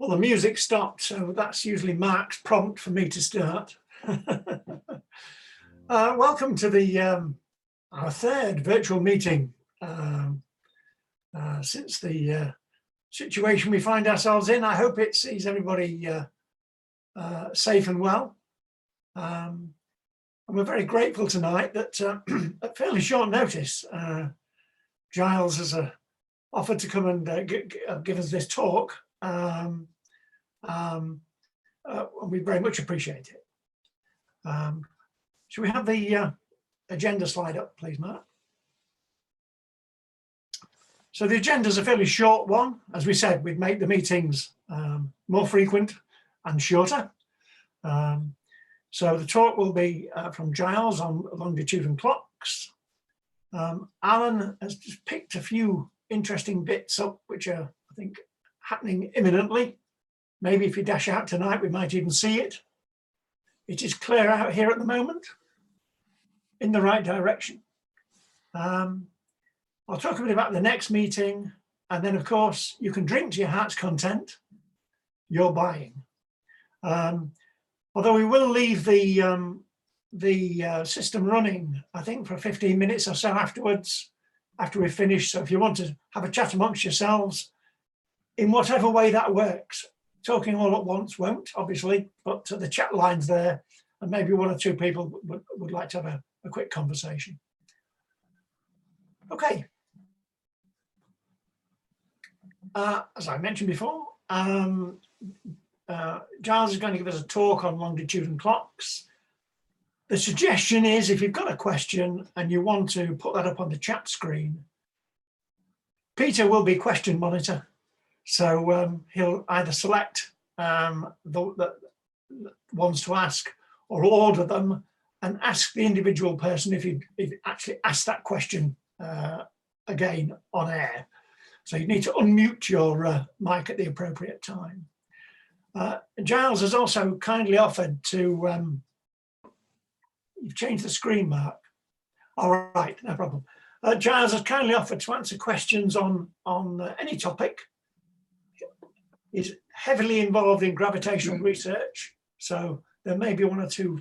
Well, the music stopped, so that's usually Mark's prompt for me to start. Welcome to the our third virtual meeting since the situation we find ourselves in. I hope it sees everybody safe and well. And we're very grateful tonight that at fairly short notice, Giles has offered to come and give us this talk. And we very much appreciate it. Should we have the agenda slide up, please, Mark? So the agenda is a fairly short one. As we said, we'd make the meetings more frequent and shorter. So the talk will be from Giles on Longitude and Clocks. Alan has just picked a few interesting bits up, which are, I think, happening imminently. Maybe if you dash out tonight, we might even see it. It is clear out here at the moment, in the right direction. I'll talk a bit about the next meeting, and then of course you can drink to your heart's content. You're buying. Although we will leave the system running, I think, for 15 minutes or so afterwards, after we've finished. So if you want to have a chat amongst yourselves, in whatever way that works. Talking all at once won't, obviously, but the chat line's there, and maybe one or two people would like to have a quick conversation. Okay. As I mentioned before, Giles is going to give us a talk on Longitude and Clocks. The suggestion is, if you've got a question and you want to put that up on the chat screen, Peter will be question monitor. So he'll either select the ones to ask or order them and ask the individual person if you actually asked that question again on air. So you need to unmute your mic at the appropriate time. Giles has also kindly offered to, you've changed the screen, Mark. All right, no problem. Giles has kindly offered to answer questions on any topic. Is heavily involved in gravitational research, so there may be one or two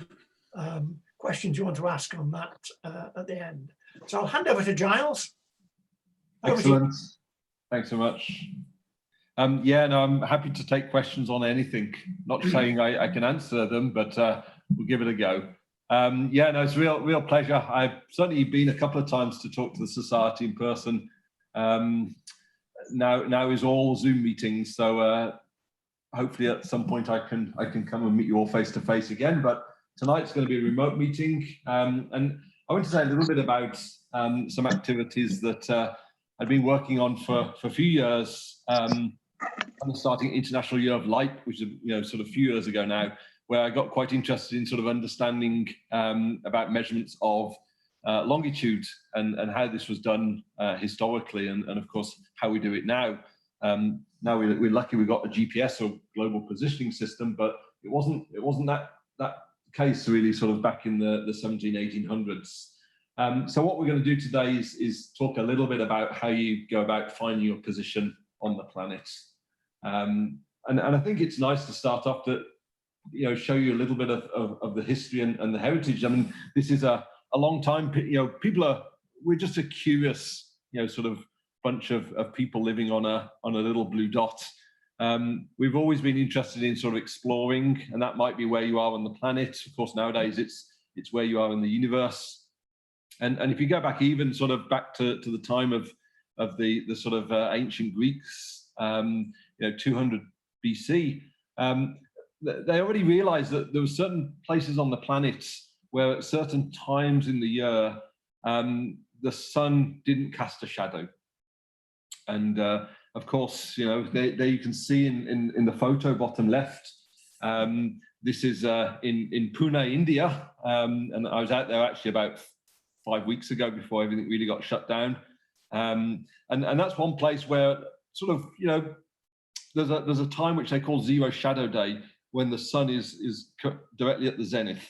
questions you want to ask on that at the end. So I'll hand over to Giles. Excellent. Thanks so much. Yeah, no, I'm happy to take questions on anything. Not saying I can answer them, but we'll give it a go. Yeah, no, it's a real pleasure. I've certainly been a couple of times to talk to the Society in person. Now is all Zoom meetings, so hopefully at some point I can come and meet you all face to face again. But tonight's going to be a remote meeting, and I want to say a little bit about some activities that I've been working on for a few years. I'm starting International Year of Light, which is sort of a few years ago now, where I got quite interested in sort of understanding about measurements of longitude and how this was done historically, and of course how we do it now. Now we're lucky we got the GPS, or global positioning system, but it wasn't that case really sort of back in the 1800s. So what we're going to do today is talk a little bit about how you go about finding your position on the planet. And I think it's nice to start off to show you a little bit of the history and the heritage. I mean, this is a long time, we're just a curious, sort of bunch of people living on a little blue dot. We've always been interested in sort of exploring, and that might be where you are on the planet. Of course, nowadays it's where you are in the universe. And if you go back even sort of back to the time of the sort of ancient Greeks, 200 BC, they already realized that there were certain places on the planet where at certain times in the year, the sun didn't cast a shadow. And of course, there you can see in the photo bottom left, this is in Pune, India. And I was out there actually about 5 weeks ago before everything really got shut down. And that's one place where sort of, there's a time which they call zero shadow day, when the sun is directly at the zenith.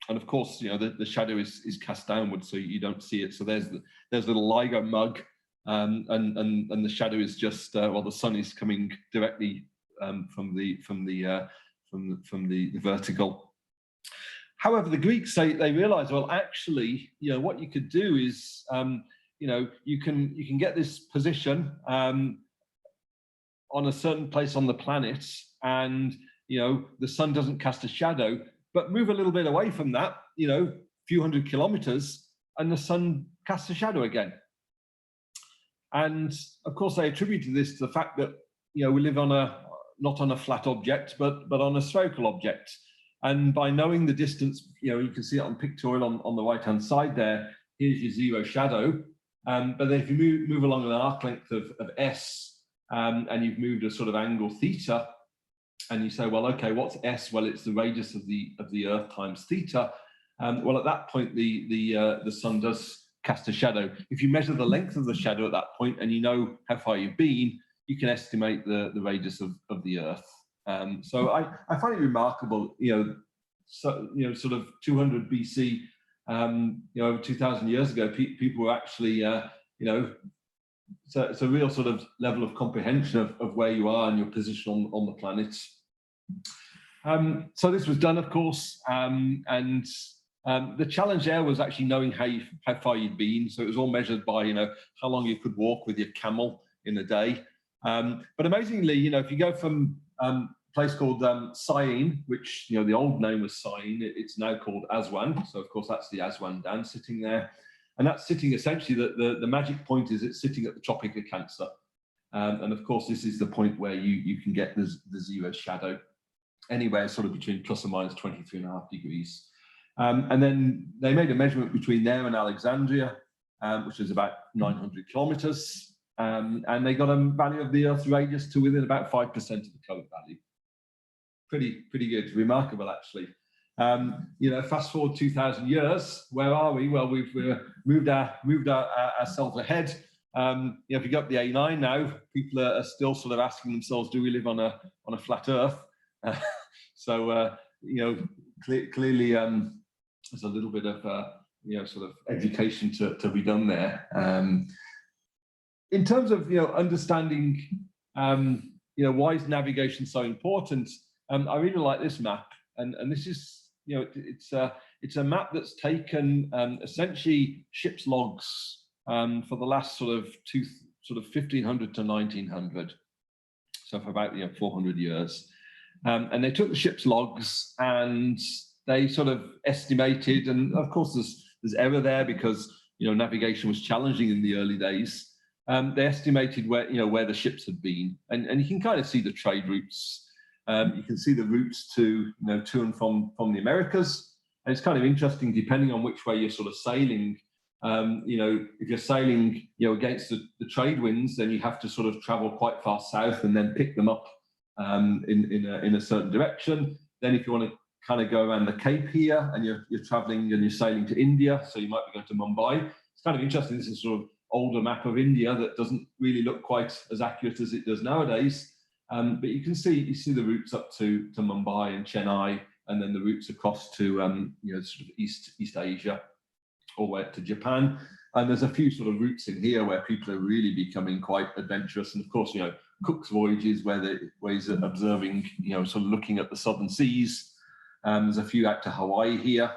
And of course, the shadow is cast downwards, so you don't see it. So there's little LIGO mug, and the shadow is just, well, the sun is coming directly from the vertical. However, the Greeks they realized, well, actually, what you could do is you can get this position on a certain place on the planet, and the sun doesn't cast a shadow, but move a little bit away from that, a few hundred kilometers, and the sun casts a shadow again. And of course, they attributed this to the fact that we live on not on a flat object, but on a spherical object. And by knowing the distance, you can see it on pictorial on the right-hand side there. Here's your zero shadow. But then if you move along an arc length of S, and you've moved a sort of angle theta, and you say, well, okay, what's S? Well, it's the radius of the Earth times theta. Well, at that point, the sun does cast a shadow. If you measure the length of the shadow at that point, and you know how far you've been, you can estimate the radius of the Earth. So I find it remarkable, sort of 200 BC, over 2,000 years ago, people were actually, so it's a real sort of level of comprehension of where you are and your position on the planet. So this was done, of course, and the challenge there was actually knowing how far you'd been. So it was all measured by, how long you could walk with your camel in a day. But amazingly, if you go from a place called Syene, which, the old name was Syene, it's now called Aswan. So of course, that's the Aswan Dan sitting there. And that's sitting essentially, the magic point is it's sitting at the Tropic of Cancer. And of course, this is the point where you can get the zero shadow, anywhere sort of between plus or minus 23.5 degrees. And then they made a measurement between there and Alexandria, which is about 900 kilometers. And they got a value of the Earth's radius to within about 5% of the current value. Pretty good, remarkable actually. Fast forward 2,000 years, where are we? Well, we've moved ourselves ahead. If you go up the A9 now, people are still sort of asking themselves, do we live on a flat Earth? Clearly there's a little bit of sort of education to be done there. In terms of understanding why is navigation so important, I really like this map, and this is it's a map that's taken essentially ship's logs for the last sort of 1500 to 1900, so for about 400 years, and they took the ship's logs and they sort of estimated, and of course there's error there because navigation was challenging in the early days. They estimated where the ships had been, and you can kind of see the trade routes. You can see the routes to and from the Americas, and it's kind of interesting depending on which way you're sort of sailing. If you're sailing against the trade winds, then you have to sort of travel quite far south and then pick them up in a certain direction. Then if you want to kind of go around the Cape here, and you're traveling and you're sailing to India, so you might be going to Mumbai. It's kind of interesting. This is sort of older map of India that doesn't really look quite as accurate as it does nowadays. But you can see the routes up to Mumbai and Chennai, and then the routes across to sort of East Asia, all the way up to Japan. And there's a few sort of routes in here where people are really becoming quite adventurous. And of course, Cook's voyages, where he's observing, sort of looking at the southern seas. There's a few out to Hawaii here.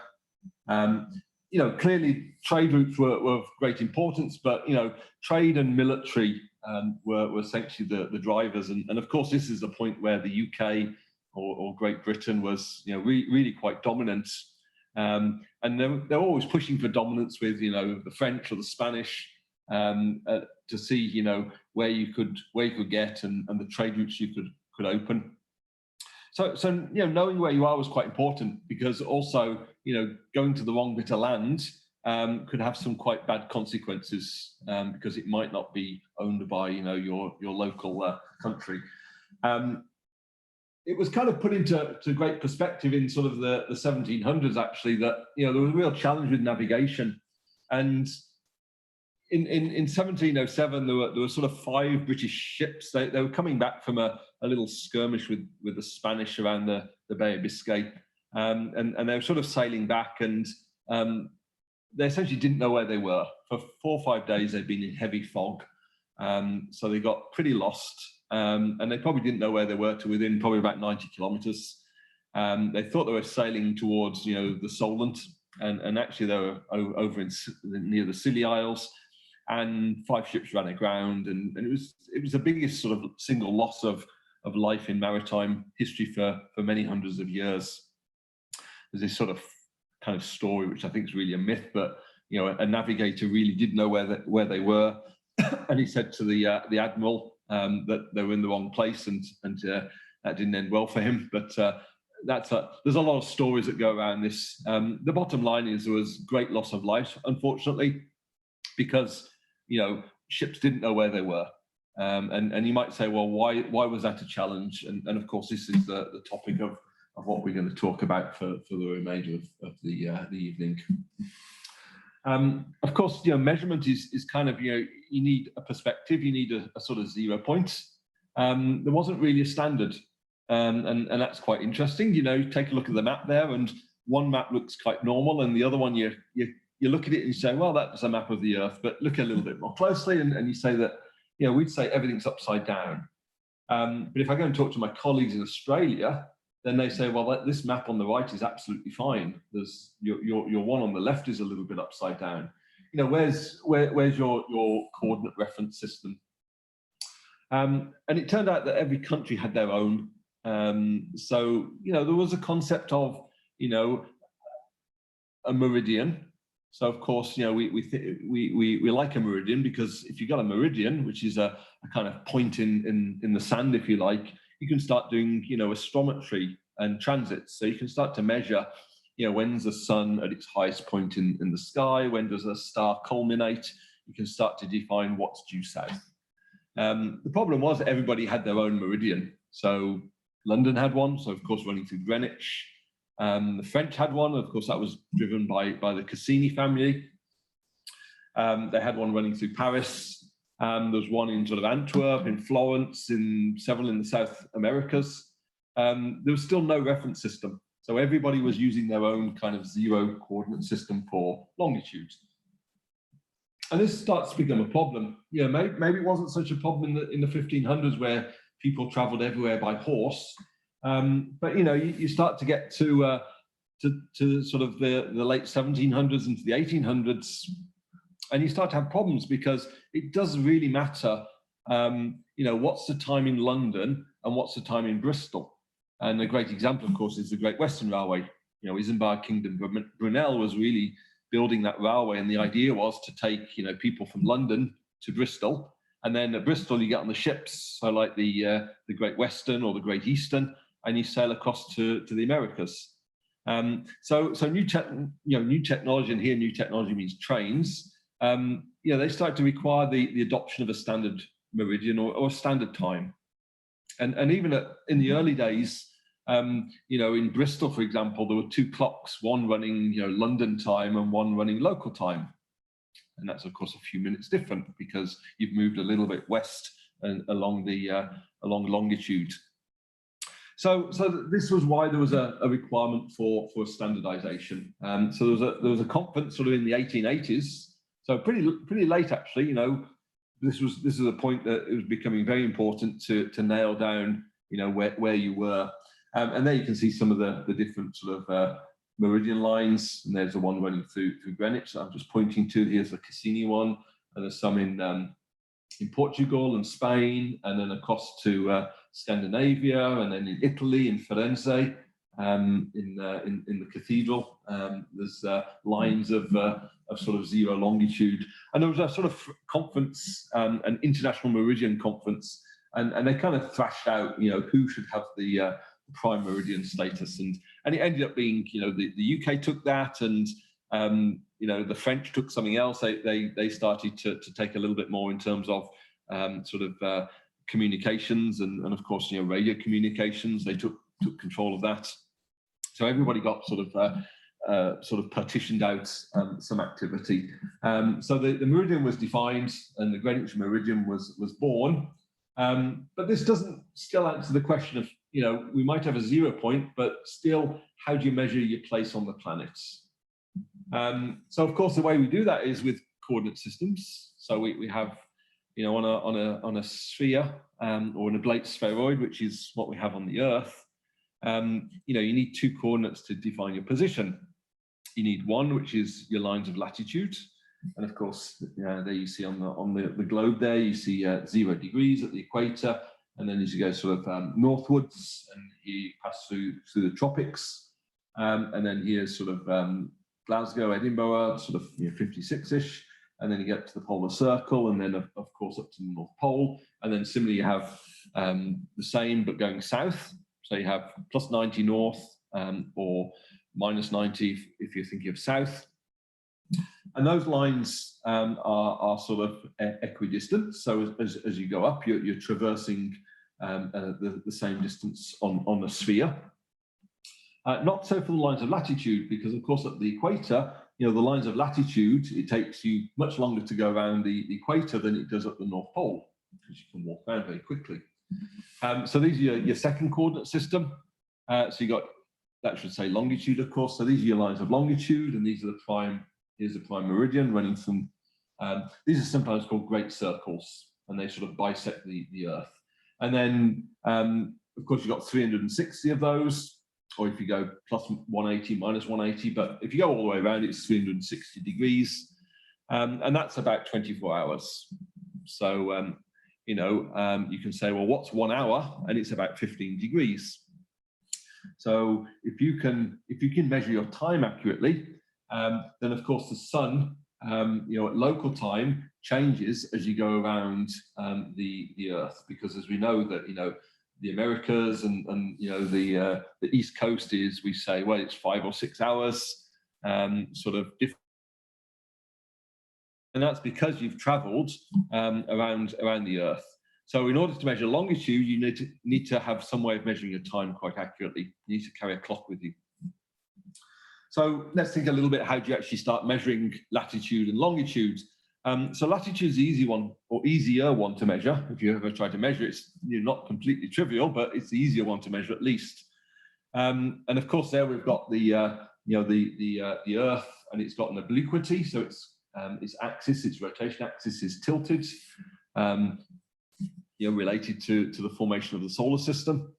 Clearly trade routes were of great importance, but trade and military were essentially the drivers. And of course, this is the point where the UK or Great Britain was really quite dominant. And they're always pushing for dominance with the French or the Spanish to see where you could get and the trade routes you could open. So knowing where you are was quite important, because also going to the wrong bit of land could have some quite bad consequences, because it might not be owned by your local country. It was kind of put into great perspective in sort of the 1700s, actually, that there was a real challenge with navigation. And in 1707, there were sort of 5 British ships. They were coming back from a little skirmish with the Spanish around the Bay of Biscay, and they were sort of sailing back, and they essentially didn't know where they were. For 4 or 5 days, they'd been in heavy fog, so they got pretty lost. and they probably didn't know where they were to within probably about 90 kilometers. They thought they were sailing towards, the Solent, and actually they were over near the Scilly Isles, and 5 ships ran aground, and it was the biggest sort of single loss of life in maritime history for many hundreds of years. There's this sort of kind of story which I think is really a myth, but a navigator really did know where they were, and he said to the admiral that they were in the wrong place, and that didn't end well for him. But there's a lot of stories that go around this. The bottom line is there was great loss of life, unfortunately, because ships didn't know where they were. And you might say, well, why was that a challenge? And of course, this is the topic of what we're going to talk about for the remainder of the evening. Of course, measurement is kind of, you need a perspective, you need a sort of 0 point. There wasn't really a standard, and that's quite interesting. Take a look at the map there, and one map looks quite normal, and the other one you look at it and you say, well, that's a map of the Earth, but look a little bit more closely, and you say that, we'd say everything's upside down. But if I go and talk to my colleagues in Australia, then they say, well, this map on the right is absolutely fine. There's your one on the left is a little bit upside down. Where's your coordinate reference system? And it turned out that every country had their own. So there was a concept of a meridian. So of course, we like a meridian, because if you've got a meridian, which is a kind of point in the sand, if you like, you can start doing astrometry and transits. So you can start to measure, when's the sun at its highest point in the sky, when does a star culminate. You can start to define what's due south. The problem was that everybody had their own meridian. So London had one, so of course running through Greenwich. The French had one, of course that was driven by the Cassini family. They had one running through Paris. There's one in sort of Antwerp, in Florence, in several in the South Americas. There was still no reference system. So everybody was using their own kind of 0 coordinate system for longitude. And this starts to become a problem. Maybe it wasn't such a problem in the 1500s, where people traveled everywhere by horse. But you start to get to sort of the late 1700s into the 1800s, and you start to have problems, because it does really matter, what's the time in London and what's the time in Bristol. And a great example, of course, is the Great Western Railway. Isambard Kingdom Brunel was really building that railway, and the idea was to take people from London to Bristol, and then at Bristol you get on the ships, so like the Great Western or the Great Eastern, and you sail across to the Americas. So new technology, and here new technology means trains. They start to require the adoption of a standard meridian or a standard time. And even in the early days, in Bristol, for example, there were 2 clocks, one running London time and one running local time. And that's of course a few minutes different, because you've moved a little bit west and along longitude. So this was why there was a requirement for standardization. So there was a conference sort of in the 1880s. So pretty late actually. This is a point that it was becoming very important to nail down where you were. And there you can see some of the different sort of meridian lines. And there's the one running through Greenwich that I'm just pointing to. Here's the Cassini one, and there's some in Portugal and Spain, and then across to Scandinavia, and then in Italy, in Firenze, in the cathedral. There's lines of sort of 0 longitude, and there was a sort of conference, an international meridian conference, and they kind of thrashed out, who should have the prime meridian status, and it ended up being, the UK took that, and the French took something else. They started to take a little bit more in terms of sort of communications, and of course radio communications. They took control of that. So everybody got sort of partitioned out some activity. So the meridian was defined, and the Greenwich meridian was born. But this doesn't still answer the question of, we might have a 0 point, but still, how do you measure your place on the planets? So of course, the way we do that is with coordinate systems. So we have, on a sphere or an oblate spheroid, which is what we have on the Earth, you need 2 coordinates to define your position. You need one, which is your lines of latitude, and of course, there you see on the globe there, you see 0 degrees at the equator, and then as you go sort of northwards, and you pass through the tropics, and then here's sort of Glasgow, Edinburgh, sort of 56-ish. And then you get to the polar circle, and then of course up to the North Pole. And then similarly, you have the same but going south. So you have plus 90 north or minus 90 if you're thinking of south. And those lines are sort of equidistant. So as you go up, you're traversing the same distance on a sphere. Not so for the lines of latitude, because of course at the equator, the lines of latitude, it takes you much longer to go around the equator than it does at the North Pole, because you can walk around very quickly. So these are your second coordinate system. So you got, that should say longitude, of course. So these are your lines of longitude, and these are the prime, here's the prime meridian running from, these are sometimes called great circles, and they sort of bisect the Earth. And then, of course, you've got 360 of those, or if you go plus 180, minus 180, but if you go all the way around, it's 360 degrees, and that's about 24 hours. So, you can say, well, what's 1 hour? And it's about 15 degrees. So if you can measure your time accurately, then of course the sun, at local time changes as you go around the Earth, because as we know that, the Americas and the East Coast is, we say, well, it's 5 or 6 hours, sort of different. And that's because you've traveled around the Earth. So in order to measure longitude, you need to have some way of measuring your time quite accurately. You need to carry a clock with you. So let's think a little bit, how do you actually start measuring latitude and longitude? So latitude is the easy one, or easier one to measure. If you ever try to measure it, it's not completely trivial, but it's the easier one to measure at least. And of course, there we've got the Earth, and it's got an obliquity, so its axis, its rotation axis is tilted, related to the formation of the solar system.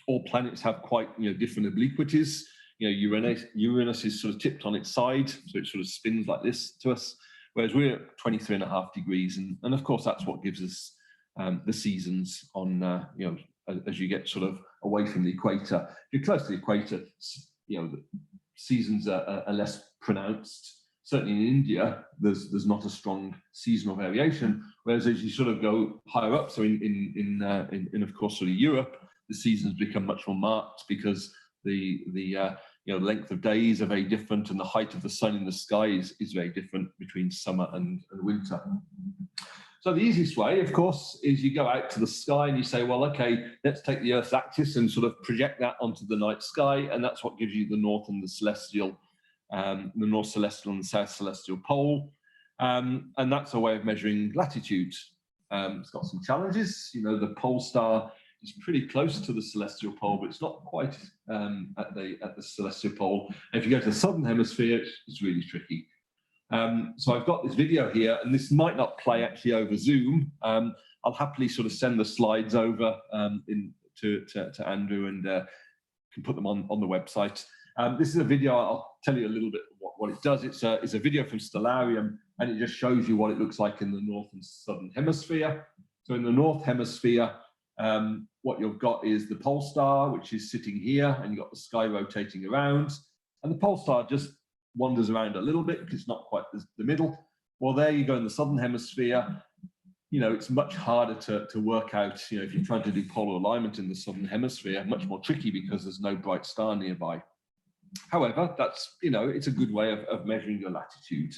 All planets have quite different obliquities. Uranus is sort of tipped on its side, so it sort of spins like this to us. Whereas we're at 23.5 degrees, and of course that's what gives us the seasons on as you get sort of away from the equator. If you're close to the equator, the seasons are less pronounced. Certainly in India, there's not a strong seasonal variation. Whereas as you sort of go higher up, so in of course sort of Europe, the seasons become much more marked, because the length of days are very different, and the height of the sun in the sky is very different between summer and winter. So the easiest way, of course, is you go out to the sky and you say, well, okay, let's take the Earth's axis and sort of project that onto the night sky, and that's what gives you the north and the celestial, the north celestial and the south celestial pole, and that's a way of measuring latitude. It's got some challenges. The pole star is pretty close to the celestial pole, but it's not quite at the celestial pole. And if you go to the southern hemisphere, it's really tricky. So I've got this video here, and this might not play actually over Zoom. I'll happily sort of send the slides over to Andrew, and can put them on the website. This is a video. I'll tell you a little bit what it does. It's a video from Stellarium, and it just shows you what it looks like in the north and southern hemisphere. So in the north hemisphere, what you've got is the pole star, which is sitting here, and you've got the sky rotating around, and the pole star just wanders around a little bit because it's not quite the middle. Well, there you go in the southern hemisphere. It's much harder to work out, if you're trying to do polar alignment in the southern hemisphere, much more tricky because there's no bright star nearby. However, that's, it's a good way of measuring your latitude.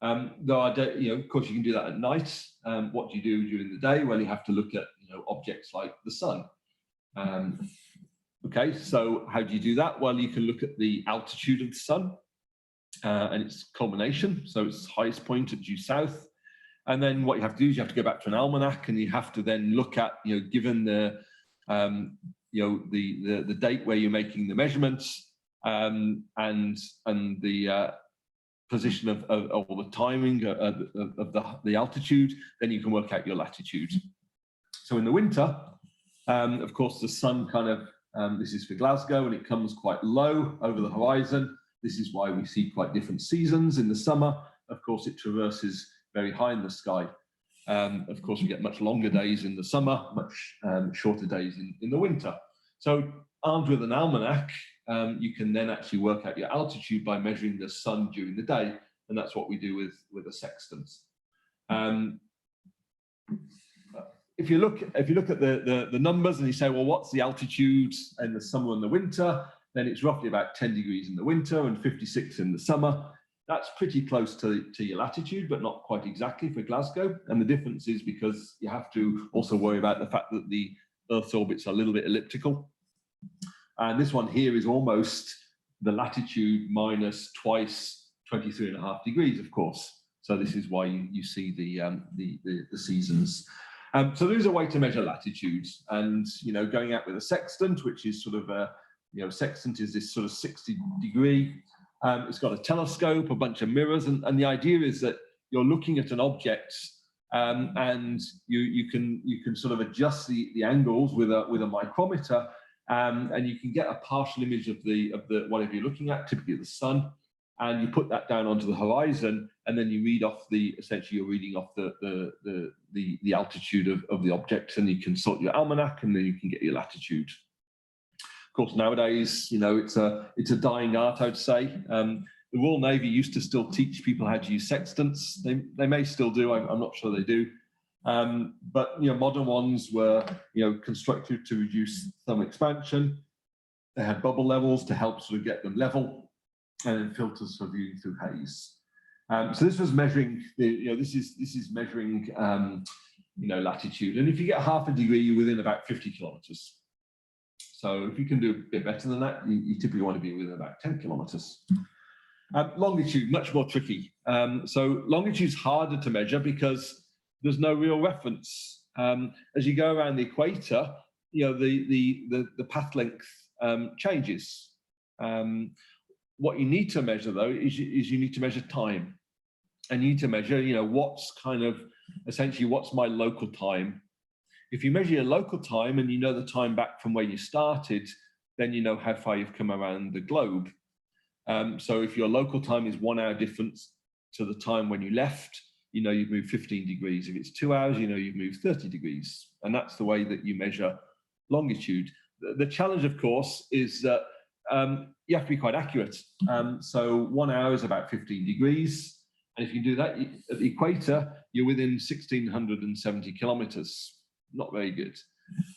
Though of course you can do that at night. What do you do during the day? Well, you have to look at, objects like the sun. Okay, so how do you do that? Well, you can look at the altitude of the sun and its culmination. So its highest point at due south. And then what you have to do is you have to go back to an almanac, and you have to then look at, given the date where you're making the measurements, and the position of or the timing of the altitude, then you can work out your latitude. So in the winter, of course, the sun kind of, this is for Glasgow, and it comes quite low over the horizon. This is why we see quite different seasons. In the summer, of course, it traverses very high in the sky. Of course, we get much longer days in the summer, much shorter days in the winter. So armed with an almanac, you can then actually work out your altitude by measuring the sun during the day, and that's what we do with a sextant. If you look at the numbers and you say, well, what's the altitude in the summer and the winter? Then it's roughly about 10 degrees in the winter and 56 in the summer. That's pretty close to your latitude, but not quite exactly for Glasgow. And the difference is because you have to also worry about the fact that the Earth's orbit's a little bit elliptical. And this one here is almost the latitude minus twice 23.5 degrees, of course. So this is why you see the seasons. So there is a way to measure latitude, and going out with a sextant, which is sort of a sextant is this sort of 60 degree. It's got a telescope, a bunch of mirrors, and the idea is that you're looking at an object, and you can sort of adjust the angles with a micrometer, and you can get a partial image of the whatever you're looking at, typically the sun, and you put that down onto the horizon, and then you read off essentially you're reading off the altitude of the object, and you can sort your almanac, and then you can get your latitude. Of course, nowadays, it's a dying art, I would say. The Royal Navy used to still teach people how to use sextants. They may still do. I'm not sure they do. But modern ones were constructed to reduce thermal expansion. They had bubble levels to help sort of get them level, and then filters for viewing through haze. So this was measuring this is measuring latitude, and if you get half a degree, you're within about 50 kilometers. So if you can do a bit better than that, you typically want to be within about 10 kilometers. Longitude, much more tricky. So longitude's harder to measure because there's no real reference. As you go around the equator, the path length changes. What you need to measure, though, is you need to measure time. And you need to measure, what's essentially what's my local time. If you measure your local time and you know the time back from where you started, then you know how far you've come around the globe. So if your local time is 1 hour difference to the time when you left, you've moved 15 degrees. If it's 2 hours, you've moved 30 degrees. And that's the way that you measure longitude. The challenge, of course, is that you have to be quite accurate. So 1 hour is about 15 degrees. And if you do that at the equator, you're within 1,670 kilometers. Not very good.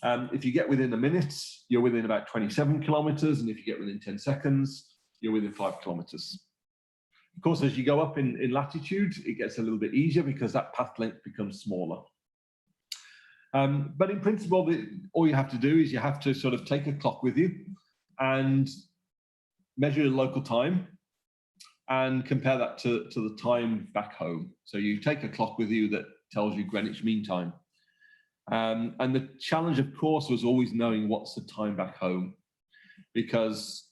If you get within a minute, you're within about 27 kilometers. And if you get within 10 seconds, you're within 5 kilometers. Of course, as you go up in latitude, it gets a little bit easier because that path length becomes smaller. But in principle, all you have to do is you have to sort of take a clock with you and measure your local time and compare that to the time back home. So you take a clock with you that tells you Greenwich Mean Time. And the challenge, of course, was always knowing what's the time back home, because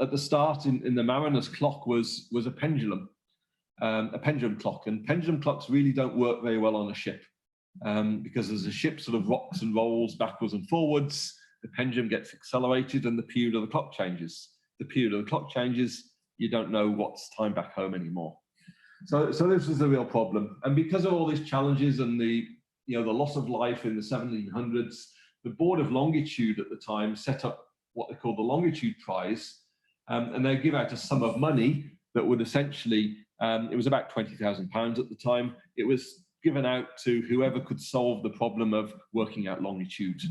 at the start in the mariner's clock was a pendulum clock, and pendulum clocks really don't work very well on a ship, because as the ship sort of rocks and rolls backwards and forwards, the pendulum gets accelerated and the period of the clock changes. The period of the clock changes, you don't know what's time back home anymore. So this was the real problem, and because of all these challenges and the loss of life in the 1700s, the Board of Longitude at the time set up what they called the Longitude Prize, and they give out a sum of money that would essentially, it was about £20,000 at the time. It was given out to whoever could solve the problem of working out longitude.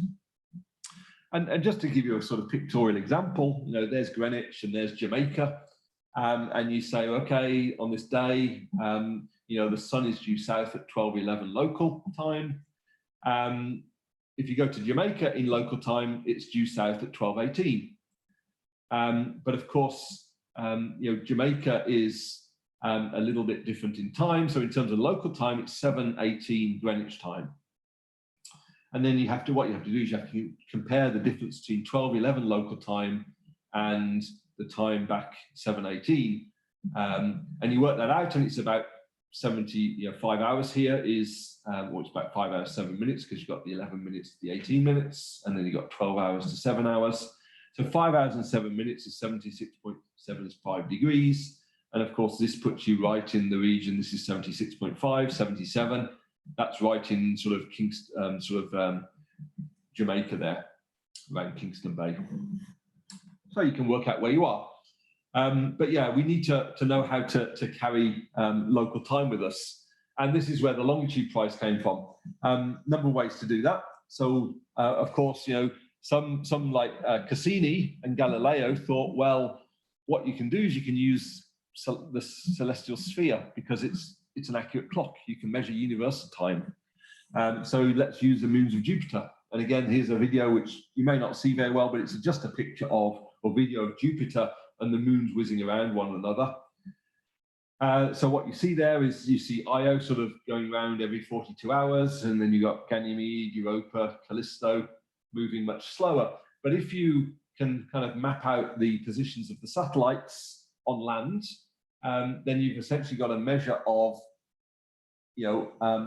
And just to give you a sort of pictorial example, there's Greenwich and there's Jamaica, and you say, okay, on this day, the sun is due south at 12:11 local time. If you go to Jamaica in local time, it's due south at 12:18. But of course, Jamaica is a little bit different in time. So in terms of local time, it's 7:18 Greenwich time. And then what you have to do is you have to compare the difference between 12:11 local time and the time back 7:18. And you work that out, and it's about 5 hours here is, well, it's about 5 hours, 7 minutes, because you've got the 11 minutes to the 18 minutes, and then you've got 12 hours to 7 hours. So 5 hours and 7 minutes is 76.75 degrees. And of course, this puts you right in the region. This is 76.5, 77. That's right in sort of Kingston, Jamaica there, around Kingston Bay. So you can work out where you are. But yeah, we need to know how to carry local time with us. And this is where the Longitude prize came from. Number of ways to do that. So of course, some like Cassini and Galileo thought, well, what you can do is you can use the celestial sphere, because it's an accurate clock. You can measure universal time. So let's use the moons of Jupiter. And again, here's a video which you may not see very well, but it's just a picture of or video of Jupiter and the moons whizzing around one another. So what you see there is you see Io sort of going around every 42 hours, and then you got Ganymede, Europa, Callisto moving much slower. But if you can kind of map out the positions of the satellites on land, then you've essentially got a measure of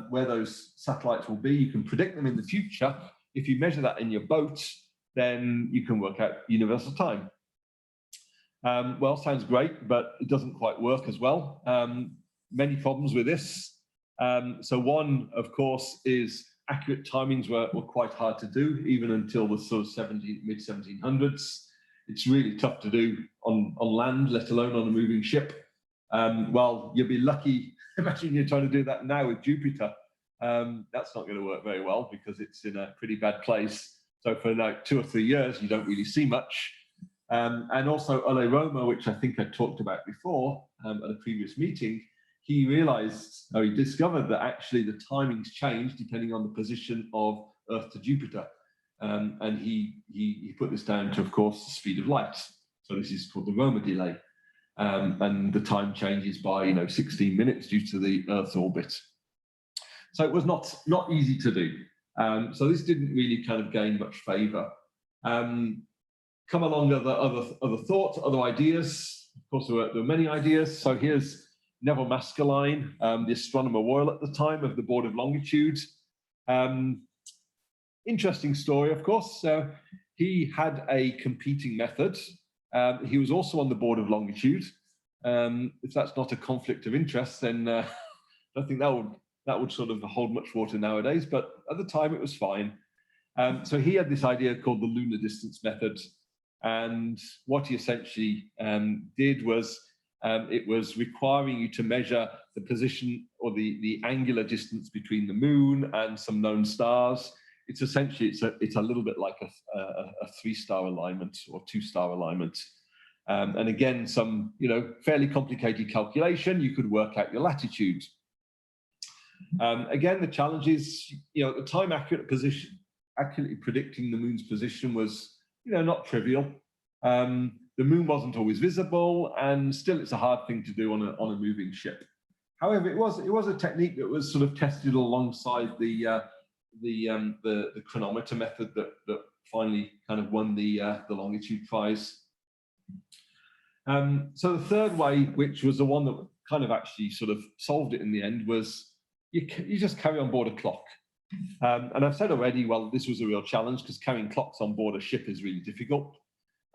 where those satellites will be. You can predict them in the future. If you measure that in your boat, then you can work out universal time. Well, sounds great, but it doesn't quite work as well. Many problems with this. So one, of course, is accurate timings were quite hard to do, even until the sort of mid-1700s. It's really tough to do on land, let alone on a moving ship. Well, you'll be lucky. Imagine you're trying to do that now with Jupiter. That's not going to work very well, because it's in a pretty bad place. So for like 2 or 3 years, you don't really see much. And also Ole Roma, which I think I talked about before at a previous meeting, he realized, or he discovered that actually the timings change depending on the position of Earth to Jupiter. And he put this down to, of course, the speed of light. So this is called the Roma delay. And the time changes by 16 minutes due to the Earth's orbit. So it was not easy to do. So this didn't really kind of gain much favor. Come along other thoughts, other ideas. Of course, there were many ideas. So here's Neville Maskelyne, the astronomer royal at the time of the Board of Longitude. Interesting story, of course. He had a competing method. He was also on the Board of Longitude. If that's not a conflict of interest, then I don't think that would sort of hold much water nowadays. But at the time, it was fine. So he had this idea called the lunar distance method. And what he essentially did was it was requiring you to measure the position or the angular distance between the moon and some known stars. It's essentially it's a little bit like a 3-star alignment or 2-star alignment. And again, some fairly complicated calculation. You could work out your latitude. Again, the challenge is at the time accurately predicting the moon's position was not trivial. The moon wasn't always visible, and still it's a hard thing to do on a moving ship. However, it was a technique that was sort of tested alongside the chronometer method that finally kind of won the Longitude prize. So the third way, which was the one that kind of actually sort of solved it in the end, was you just carry on board a clock. And I've said already, well, this was a real challenge because carrying clocks on board a ship is really difficult.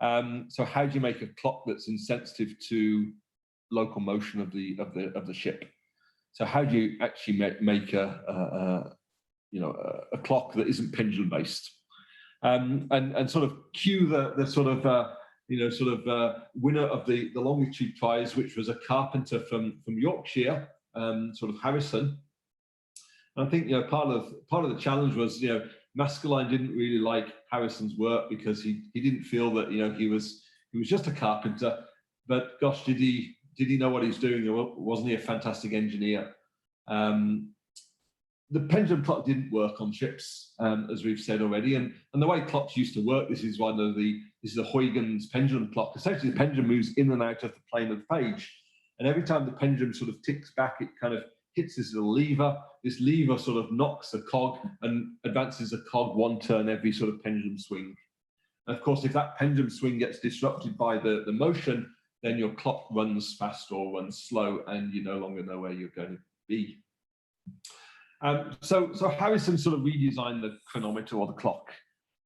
So how do you make a clock that's insensitive to local motion of the ship? So how do you actually make a clock that isn't pendulum based? And sort of cue the sort of winner of the Longitude prize, which was a carpenter from Yorkshire, sort of Harrison. And I think part of the challenge was Maskelyne didn't really like Harrison's work because he didn't feel that he was just a carpenter, but gosh, did he know what he was doing? Wasn't he a fantastic engineer? The pendulum clock didn't work on ships, as we've said already, and the way clocks used to work, this is the Huygens pendulum clock. Essentially, the pendulum moves in and out of the plane of the page, and every time the pendulum sort of ticks back, it kind of hits this little lever. This lever sort of knocks a cog and advances a cog 1 turn every sort of pendulum swing. And of course, if that pendulum swing gets disrupted by the motion, then your clock runs fast or runs slow, and you no longer know where you're going to be. So Harrison sort of redesigned the chronometer or the clock.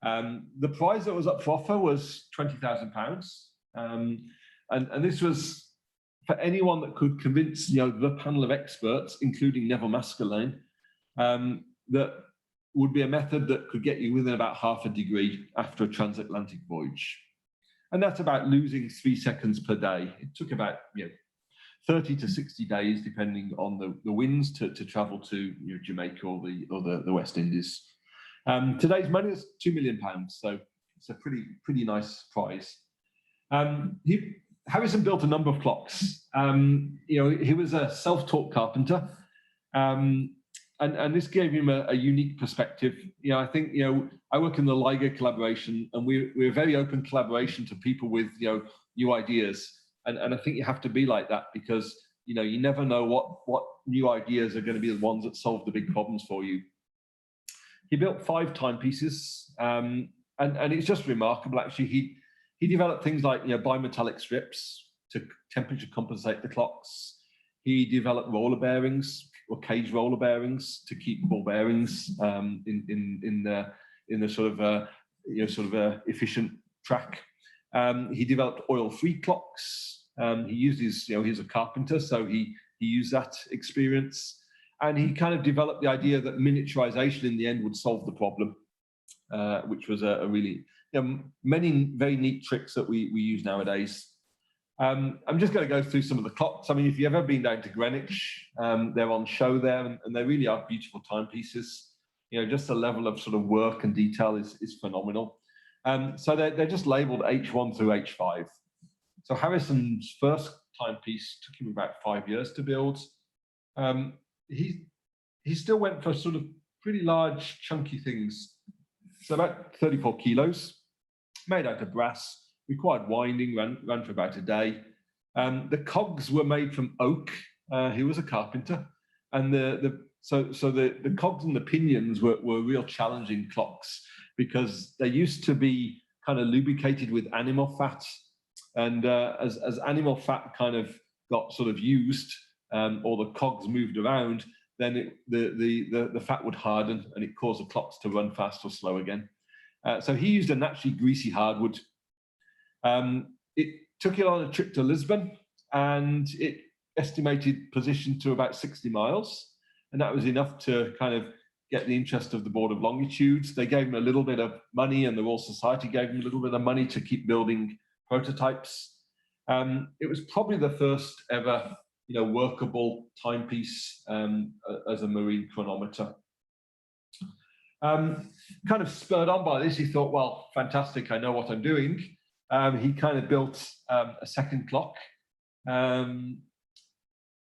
The prize that was up for offer was £20,000, and this was for anyone that could convince the panel of experts, including Neville Maskelyne, that would be a method that could get you within about half a degree after a transatlantic voyage. And that's about losing 3 seconds per day. It took about 30 to 60 days, depending on the winds, to travel to Jamaica or the West Indies. Today's money is £2 million, so it's a pretty nice prize. Harrison built a number of clocks. He was a self-taught carpenter, and this gave him a unique perspective. I think I work in the LIGO collaboration, and we're a very open collaboration to people with new ideas. And I think you have to be like that, because you never know what new ideas are going to be the ones that solve the big problems for you. He built 5 timepieces, and it's just remarkable. Actually, he developed things like bimetallic strips to temperature compensate the clocks. He developed roller bearings or cage roller bearings to keep ball bearings in the sort of efficient track. He developed oil-free clocks. He uses, he's a carpenter, so he used that experience, and he kind of developed the idea that miniaturization in the end would solve the problem, which was a really many very neat tricks that we use nowadays. I'm just going to go through some of the clocks. I mean, if you've ever been down to Greenwich, they're on show there, and they really are beautiful timepieces. Just the level of sort of work and detail is phenomenal. So they're just labeled H1 through H5. So Harrison's first timepiece took him about 5 years to build. He still went for sort of pretty large, chunky things. So about 34 kilos, made out of brass, required winding, ran for about a day. The cogs were made from oak. He was a carpenter, and so the cogs and the pinions were real challenging clocks, because they used to be kind of lubricated with animal fat, and as animal fat kind of got sort of used, or the cogs moved around, then the fat would harden, and it caused the clocks to run fast or slow again. So he used a naturally greasy hardwood. It took it on a trip to Lisbon, and it estimated position to about 60 miles, and that was enough to kind of get the interest of the Board of Longitudes. They gave him a little bit of money, and the Royal Society gave him a little bit of money to keep building prototypes. It was probably the first ever, workable timepiece as a marine chronometer. Kind of spurred on by this, he thought, well, fantastic, I know what I'm doing. He kind of built a second clock.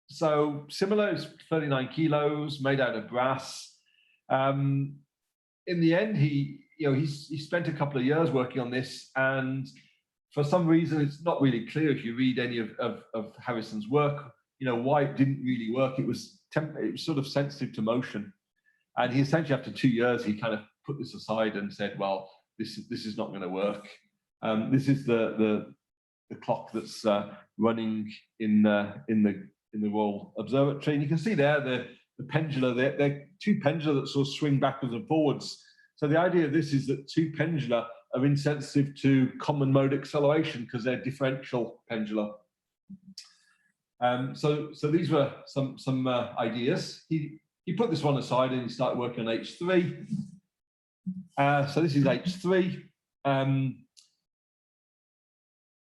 So similar, it's 39 kilos, made out of brass. In the end, he spent a couple of years working on this, and for some reason, it's not really clear if you read any of Harrison's work, why it didn't really work. It was sort of sensitive to motion, and he essentially, after 2 years, he kind of put this aside and said, well, this is not going to work. This is the clock that's running in the Royal Observatory, and you can see there the pendula. They're 2 pendula that sort of swing backwards and forwards. So the idea of this is that 2 pendula are insensitive to common mode acceleration because they're differential pendula. So these were some ideas. He put this one aside and he started working on H3. So this is H3.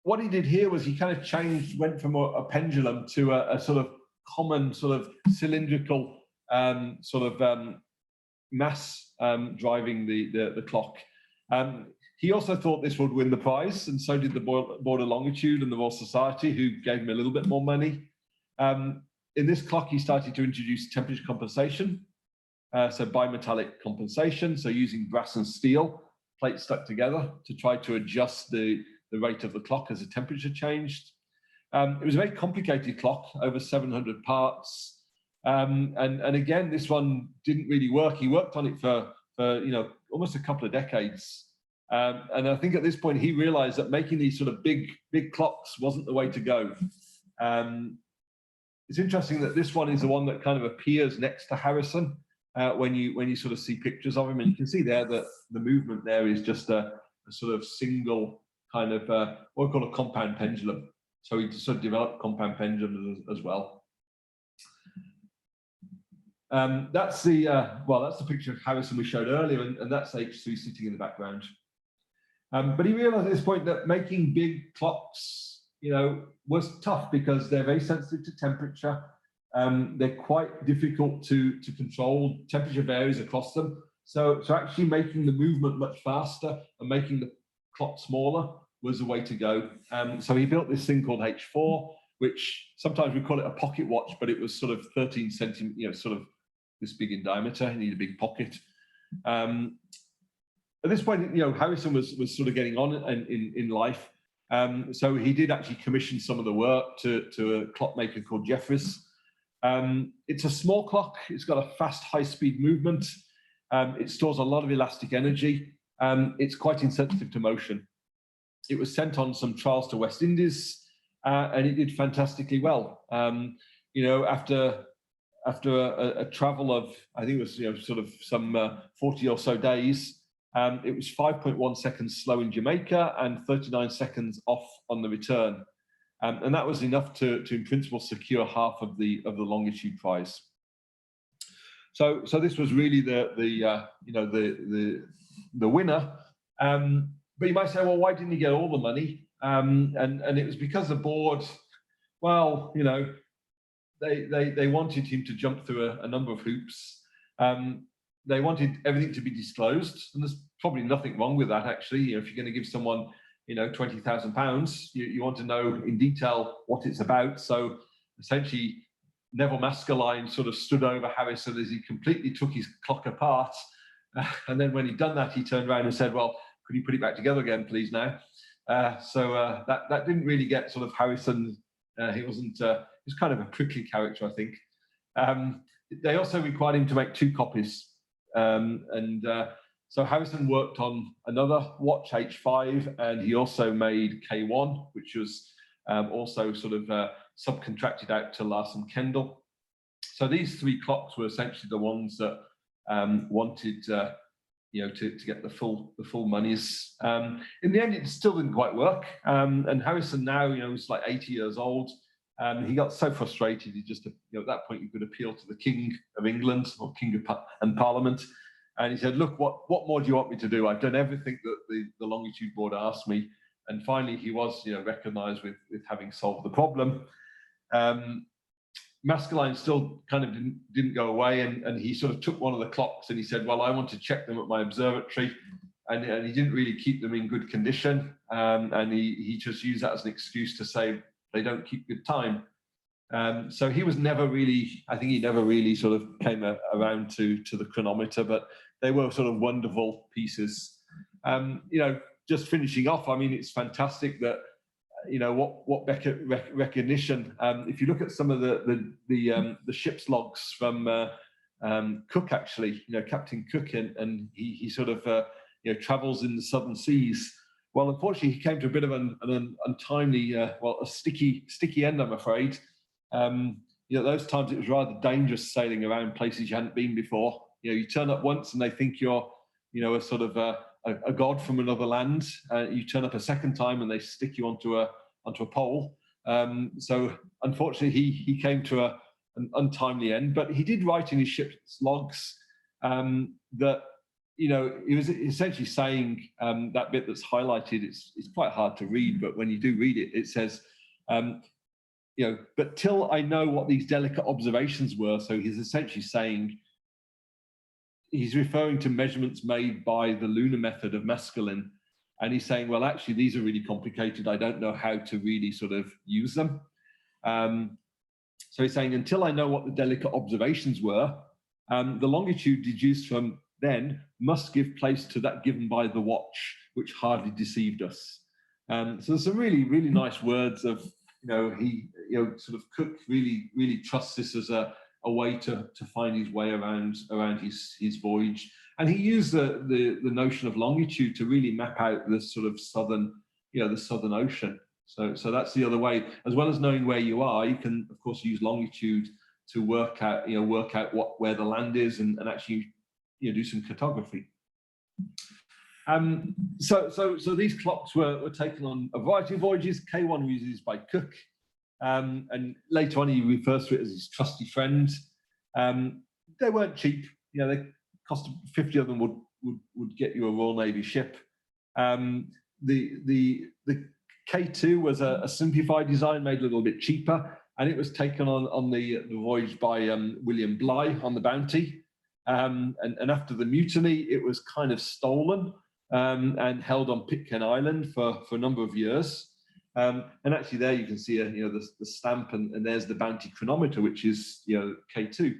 What he did here was he kind of went from a pendulum to a sort of common sort of cylindrical mass driving the clock. He also thought this would win the prize, and so did the Board of Longitude and the Royal Society, who gave him a little bit more money. In this clock, he started to introduce temperature compensation, so bimetallic compensation, so using brass and steel plates stuck together to try to adjust the rate of the clock as the temperature changed. It was a very complicated clock, over 700 parts. And again, this one didn't really work. He worked on it for almost a couple of decades. And I think at this point he realized that making these sort of big clocks wasn't the way to go. It's interesting that this one is the one that kind of appears next to Harrison when you sort of see pictures of him, and you can see there that the movement there is just a sort of single kind of what we call a compound pendulum. So he sort of developed compound pendulums as well. That's the picture of Harrison we showed earlier, and that's H3 sitting in the background. But he realized at this point that making big clocks, was tough because they're very sensitive to temperature. They're quite difficult to control. Temperature varies across them. So actually making the movement much faster and making the clock smaller was the way to go. So he built this thing called H4, which sometimes we call it a pocket watch, but it was sort of 13 centimeters, sort of this big in diameter. You need a big pocket. At this point, Harrison was sort of getting on in life. So he did actually commission some of the work to a clockmaker called Jeffries. It's a small clock. It's got a fast, high-speed movement. It stores a lot of elastic energy. It's quite insensitive to motion. It was sent on some trials to West Indies, and it did fantastically well. After a travel of, I think it was sort of some 40 or so days, it was 5.1 seconds slow in Jamaica and 39 seconds off on the return, and that was enough to in principle secure half of the Longitude prize. So this was really the winner. But you might say, well, why didn't he get all the money? And it was because the board, well, they wanted him to jump through a number of hoops. They wanted everything to be disclosed, and there's probably nothing wrong with that, actually. If you're going to give someone, £20,000, you want to know in detail what it's about. So essentially, Neville Maskelyne sort of stood over Harrison as he completely took his clock apart. And then when he'd done that, he turned around and said, well, could you put it back together again, please, now? So that didn't really get sort of Harrison. He wasn't, he's kind of a prickly character, I think. They also required him to make 2 copies. So Harrison worked on another watch, H5, and he also made K1, which was also sort of subcontracted out to Larsen Kendall. So these 3 clocks were essentially the ones that wanted to get the full monies. In the end, it still didn't quite work. And Harrison now, he's like 80 years old. He got so frustrated. He just, at that point, you could appeal to the King of England or King and Parliament. And he said, look, what more do you want me to do? I've done everything that the Longitude board asked me. And finally, he was, recognised with having solved the problem. Maskelyne still kind of didn't go away, and he sort of took one of the clocks and he said, well, I want to check them at my observatory, and he didn't really keep them in good condition, and he just used that as an excuse to say they don't keep good time. So he was never really, I think he never really sort of came around to the chronometer, but they were sort of wonderful pieces. Just finishing off, I mean, it's fantastic that what recognition. If you look at some of the ship's logs from Cook, actually, Captain Cook, and he sort of travels in the southern seas. Well, unfortunately, he came to a bit of an untimely, a sticky end, I'm afraid. Those times it was rather dangerous sailing around places you hadn't been before. You turn up once and they think you're, a sort of a god from another land. You turn up a second time and they stick you onto a pole. So unfortunately, he came to an untimely end. But he did write in his ship's logs that he was essentially saying that bit that's highlighted. It's quite hard to read, but when you do read it, it says, but till I know what these delicate observations were. So he's essentially saying, he's referring to measurements made by the lunar method of Maskelyne. And he's saying, well, actually, these are really complicated. I don't know how to really sort of use them. So he's saying, until I know what the delicate observations were, the longitude deduced from then must give place to that given by the watch, which hardly deceived us. So there's some really, really nice words of, sort of Cook really, really trusts this as a a way to find his way around his voyage. And he used the notion of longitude to really map out the sort of southern, the Southern Ocean. So that's the other way. As well as knowing where you are, you can of course use longitude to work out where the land is and actually do some cartography. So these clocks were taken on a variety of voyages. K1 was used by Cook, and later on he refers to it as his trusty friend. They weren't cheap. They cost 50 of them would get you a Royal Navy ship. The K2 was a simplified design, made a little bit cheaper, and it was taken on the voyage by William Bligh on the Bounty. And after the mutiny, it was kind of stolen and held on Pitcairn Island for a number of years. And actually, there you can see the stamp, and there's the Bounty chronometer, which is K2,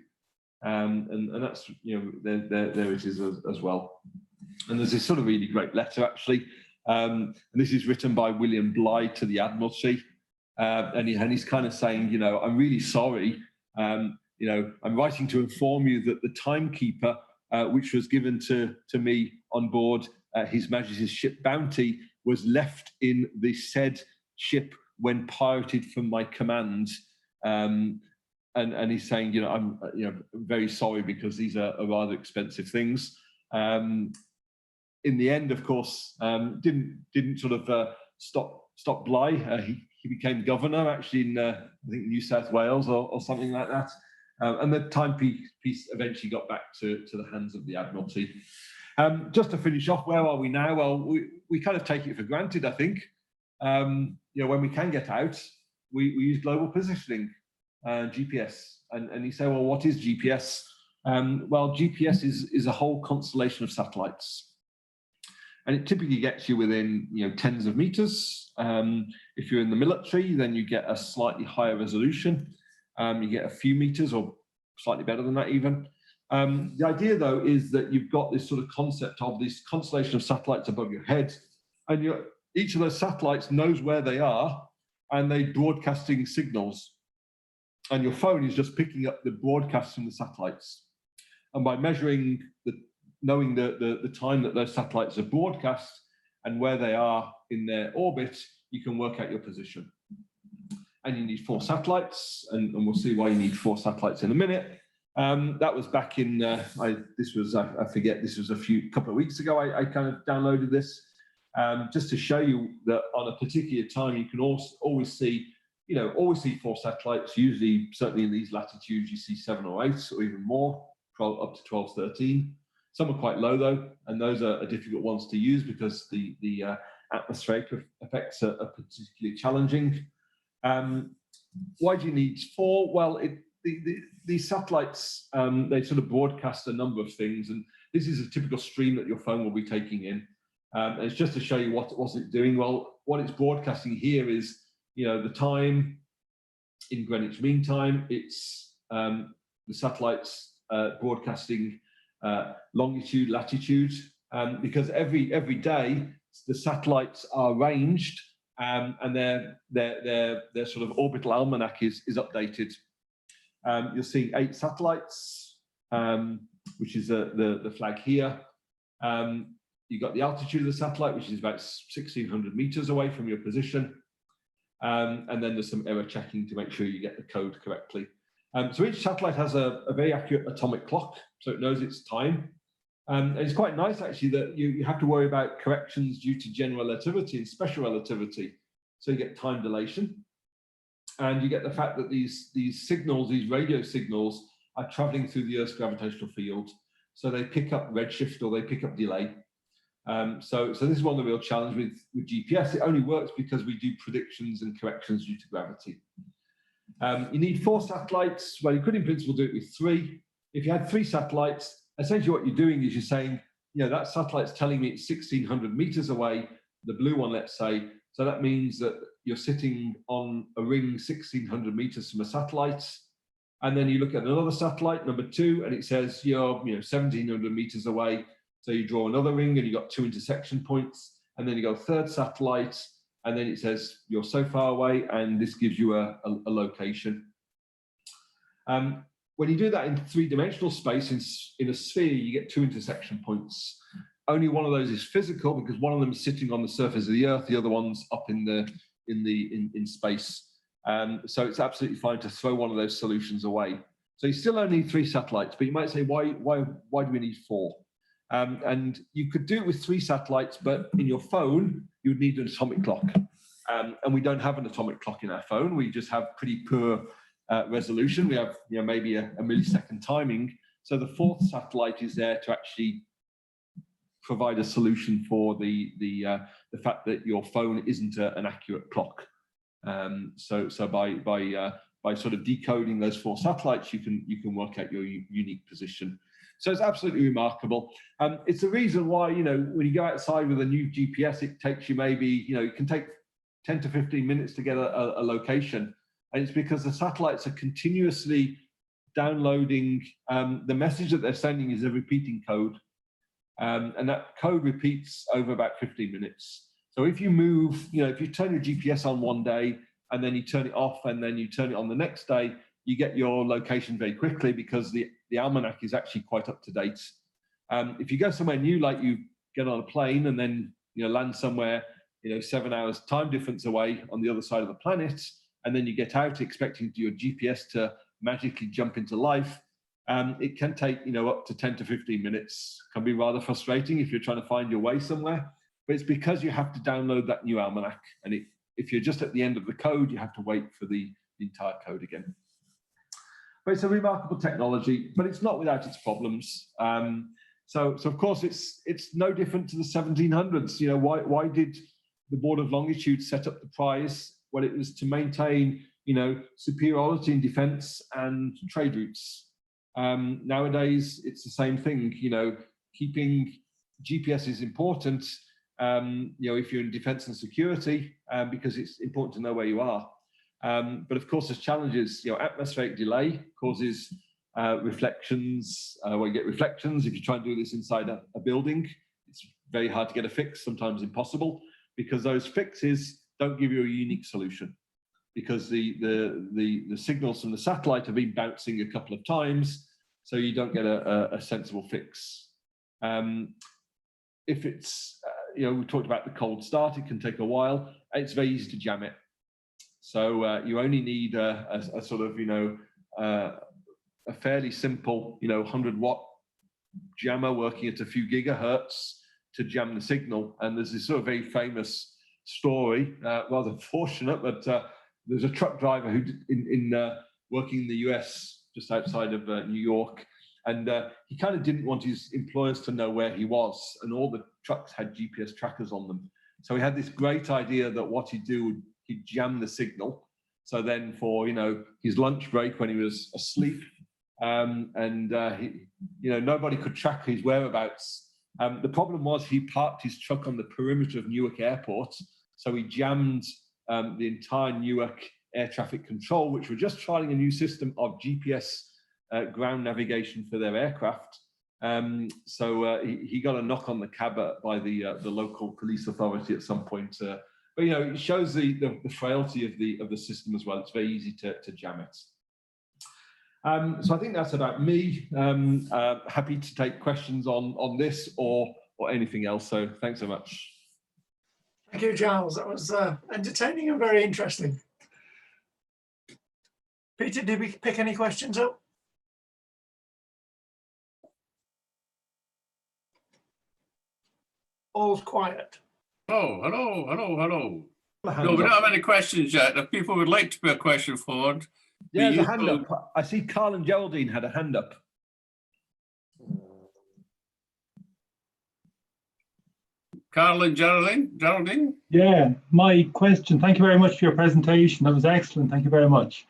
and that's there it is as well. And there's this sort of really great letter actually, and this is written by William Bligh to the Admiralty, and he's kind of saying, I'm really sorry. I'm writing to inform you that the timekeeper, which was given to me on board His Majesty's ship Bounty, was left in the said ship when pirated from my command. And he's saying, I'm very sorry because these are rather expensive things. In the end, of course, didn't sort of stop Bligh. He became governor actually in I think New South Wales or something like that. And the timepiece eventually got back to the hands of the Admiralty. Just to finish off, where are we now? Well, we kind of take it for granted, I think. When we can get out, we use global positioning, GPS. And you say, well, what is GPS? Well, GPS is a whole constellation of satellites. And it typically gets you within tens of meters. If you're in the military, then you get a slightly higher resolution. You get a few meters or slightly better than that even. The idea, though, is that you've got this sort of concept of this constellation of satellites above your head, and each of those satellites knows where they are, and they're broadcasting signals. And your phone is just picking up the broadcasts from the satellites. And by measuring knowing the time that those satellites are broadcast and where they are in their orbit, you can work out your position. And you need 4 satellites, and we'll see why you need 4 satellites in a minute. That was back in, I forget, this was a couple of weeks ago, I kind of downloaded this, just to show you that on a particular time, you can always see 4 satellites. Usually, certainly in these latitudes, you see 7 or 8 or even more, up to 12, 13. Some are quite low though, and those are difficult ones to use because the atmospheric effects are particularly challenging. Why do you need 4? Well, these satellites, they sort of broadcast a number of things, and this is a typical stream that your phone will be taking in. And it's just to show you what's it doing. Well, what it's broadcasting here is, the time in Greenwich Mean Time. It's the satellites broadcasting longitude, latitude, because every day the satellites are ranged, and their sort of orbital almanac is updated. You'll see 8 satellites, which is the flag here. You've got the altitude of the satellite, which is about 1,600 meters away from your position. And then there's some error checking to make sure you get the code correctly. So each satellite has a very accurate atomic clock, so it knows its time. And it's quite nice, actually, that you have to worry about corrections due to general relativity and special relativity. So you get time dilation. And you get the fact that these signals, these radio signals, are traveling through the Earth's gravitational field. So they pick up redshift or they pick up delay. So this is one of the real challenges with GPS. It only works because we do predictions and corrections due to gravity. You need 4 satellites. Well, you could in principle do it with 3. If you had 3 satellites, essentially what you're doing is you're saying, that satellite's telling me it's 1,600 meters away, the blue one, let's say. So that means that you're sitting on a ring 1,600 meters from a satellite. And then you look at another satellite, number 2, and it says you're 1,700 meters away. So you draw another ring and you've got 2 intersection points. And then you go 3rd satellite, and then it says you're so far away, and this gives you a location. when you do that in three-dimensional space, in a sphere, you get two intersection points. Only one of those is physical because one of them is sitting on the surface of the Earth, the other one's up in space. So it's absolutely fine to throw one of those solutions away. So you still only need 3 satellites, but you might say, why do we need 4? And you could do it with 3 satellites, but in your phone, you would need an atomic clock. And we don't have an atomic clock in our phone. We just have pretty poor resolution. We have maybe a millisecond timing. So the 4th satellite is there to actually provide a solution for the fact that your phone isn't an accurate clock. So by sort of decoding those 4 satellites, you can work out your unique position. So it's absolutely remarkable. It's the reason why, when you go outside with a new GPS, it takes you maybe, it can take 10 to 15 minutes to get a location. And it's because the satellites are continuously downloading. The message that they're sending is a repeating code. And that code repeats over about 15 minutes. So if you move, if you turn your GPS on one day and then you turn it off and then you turn it on the next day, you get your location very quickly because the almanac is actually quite up to date. If you go somewhere new, like you get on a plane and then land somewhere 7 hours time difference away on the other side of the planet, and then you get out expecting your GPS to magically jump into life, it can take up to 10 to 15 minutes. Can be rather frustrating if you're trying to find your way somewhere, but it's because you have to download that new almanac, and if you're just at the end of the code, you have to wait for the entire code again. But it's a remarkable technology, but it's not without its problems. So of course it's no different to the 1700s. Why did the Board of Longitude set up the prize? Well, it was to maintain superiority in defense and trade routes. Nowadays it's the same thing. Keeping GPS is important. If you're in defense and security, because it's important to know where you are. But of course, there's challenges. Atmospheric delay causes reflections. You get reflections. If you try and do this inside a building, it's very hard to get a fix, sometimes impossible, because those fixes don't give you a unique solution, because the signals from the satellite have been bouncing a couple of times, so you don't get a sensible fix. If it's, we talked about the cold start, it can take a while. It's very easy to jam it. So you only need a sort of, a fairly simple, 100-watt jammer working at a few gigahertz to jam the signal. And there's this sort of very famous story, rather fortunate, but there's a truck driver who working in the US, just outside of New York, and he kind of didn't want his employers to know where he was, and all the trucks had GPS trackers on them. So he had this great idea that what he'd do would he'd jam the signal. So then for his lunch break when he was asleep, nobody could track his whereabouts. The problem was he parked his truck on the perimeter of Newark Airport, so he jammed the entire Newark air traffic control, which were just trialing a new system of GPS ground navigation for their aircraft. So he got a knock on the cab by the local police authority at some point. But it shows the frailty of the system as well. It's very easy to jam it. So I think that's about me. Happy to take questions on this or anything else. So thanks so much. Thank you, Giles. That was entertaining and very interesting. Peter, did we pick any questions up? All's quiet. Oh, hello. No, we don't have any questions yet. If people would like to put a question forward. Yeah, there's a hand up. I see Carl and Geraldine had a hand up. Carl and Geraldine? Yeah, my question, thank you very much for your presentation. That was excellent. Thank you very much.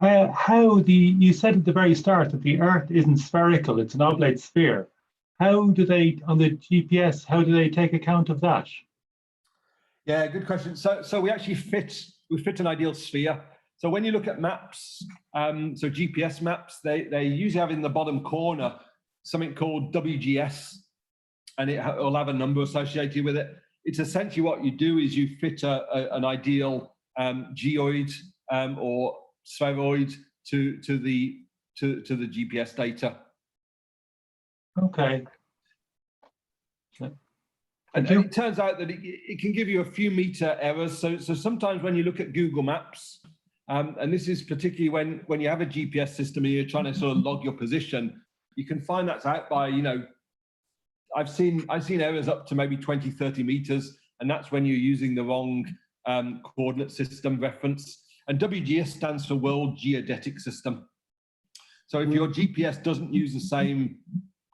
You said at the very start that the Earth isn't spherical, it's an oblate sphere. How do they, on the GPS, how do they take account of that? Yeah, good question. So we actually fit an ideal sphere. So when you look at maps, so GPS maps, they usually have in the bottom corner something called WGS, and it will have a number associated with it. It's essentially what you do is you fit an ideal geoid or spheroid to the to the GPS data. Okay. And it turns out that it can give you a few meter errors. So sometimes when you look at Google Maps, and this is particularly when you have a GPS system and you're trying to sort of log your position, you can find that's out by, you know, I've seen errors up to maybe 20, 30 meters, and that's when you're using the wrong coordinate system reference. And WGS stands for World Geodetic System. So if your GPS doesn't use the same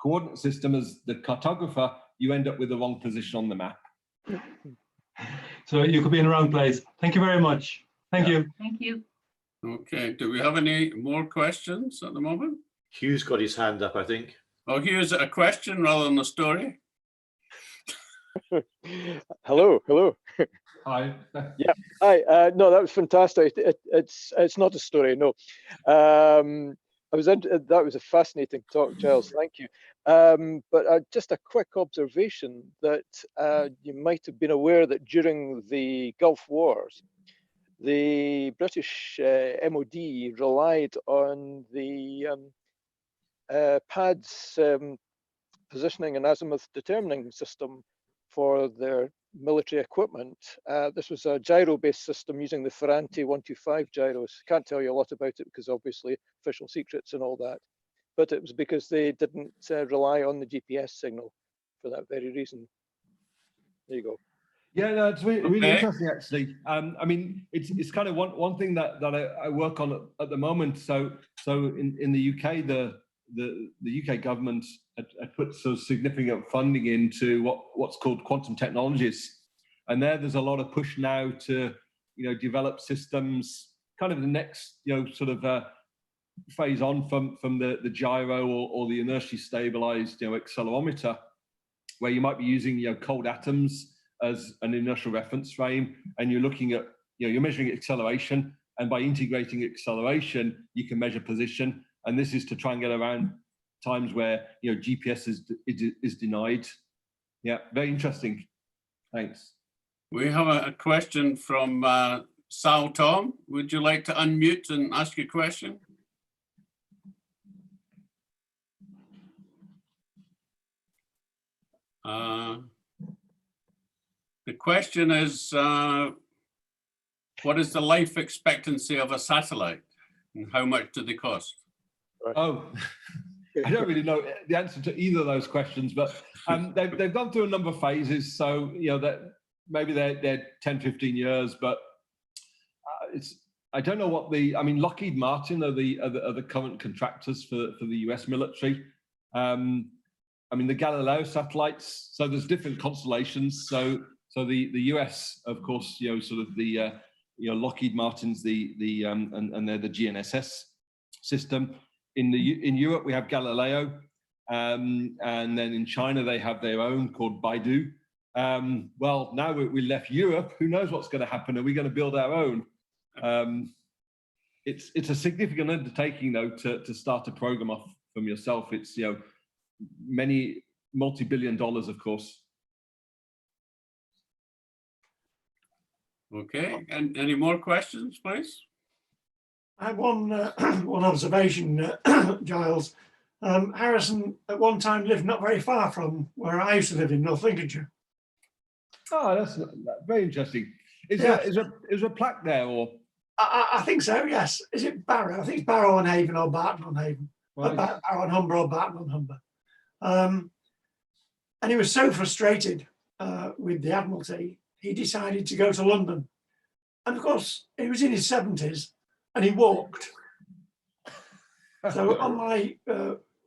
coordinate system as the cartographer, you end up with the wrong position on the map. So you could be in the wrong place. Thank you very much. Thank you. Thank you. Okay, do we have any more questions at the moment? Hugh's got his hand up, I think. Oh, here's a question rather than a story. Hello. Hi. Yeah. Hi. No, that was fantastic. It's not a story. No. That was a fascinating talk, Giles. Thank you. But just a quick observation that you might have been aware that during the Gulf Wars, the British MOD relied on the PADS positioning and azimuth determining system for their military equipment. This was a gyro-based system using the Ferranti 125 gyros. Can't tell you a lot about it because obviously official secrets and all that. But it was because they didn't rely on the GPS signal for that very reason. There you go. Yeah, no, it's really interesting actually. I mean, it's kind of one thing that I work on at the moment. So in the UK, the UK government had put so significant funding into what's called quantum technologies, and there's a lot of push now to develop systems, kind of the next sort of phase on from the gyro or the inertially stabilized accelerometer, where you might be using cold atoms as an inertial reference frame, and you're looking at you're measuring acceleration, and by integrating acceleration you can measure position, and this is to try and get around times where GPS is denied. Yeah, very interesting. Thanks. We have a question from Sal Tom. Would you like to unmute and ask your question? The question is, what is the life expectancy of a satellite and how much do they cost? Oh, I don't really know the answer to either of those questions, but they've gone through a number of phases. So, that maybe they're 10, 15 years, but I don't know what Lockheed Martin are the current contractors for the US military. The Galileo satellites, so there's different constellations. So the US, of course, sort of the Lockheed Martin's and they're the GNSS system. In Europe we have Galileo, and then in China they have their own called Baidu. Well, now we left Europe. Who knows what's going to happen? Are we going to build our own? It's a significant undertaking though to start a program off from yourself. It's many multi-billion dollars, of course. Okay, and any more questions, please? I have one observation, Giles. Harrison at one time lived not very far from where I used to live in North Lincolnshire. Oh, that's very interesting. Is there a plaque there, or? I think so, yes. Is it Barrow? I think it's Barrow on Haven or Barton on Haven. Right. Barrow on Humber or Barton on Humber. And he was so frustrated with the Admiralty, he decided to go to London. And of course, he was in his 70s and he walked. So on my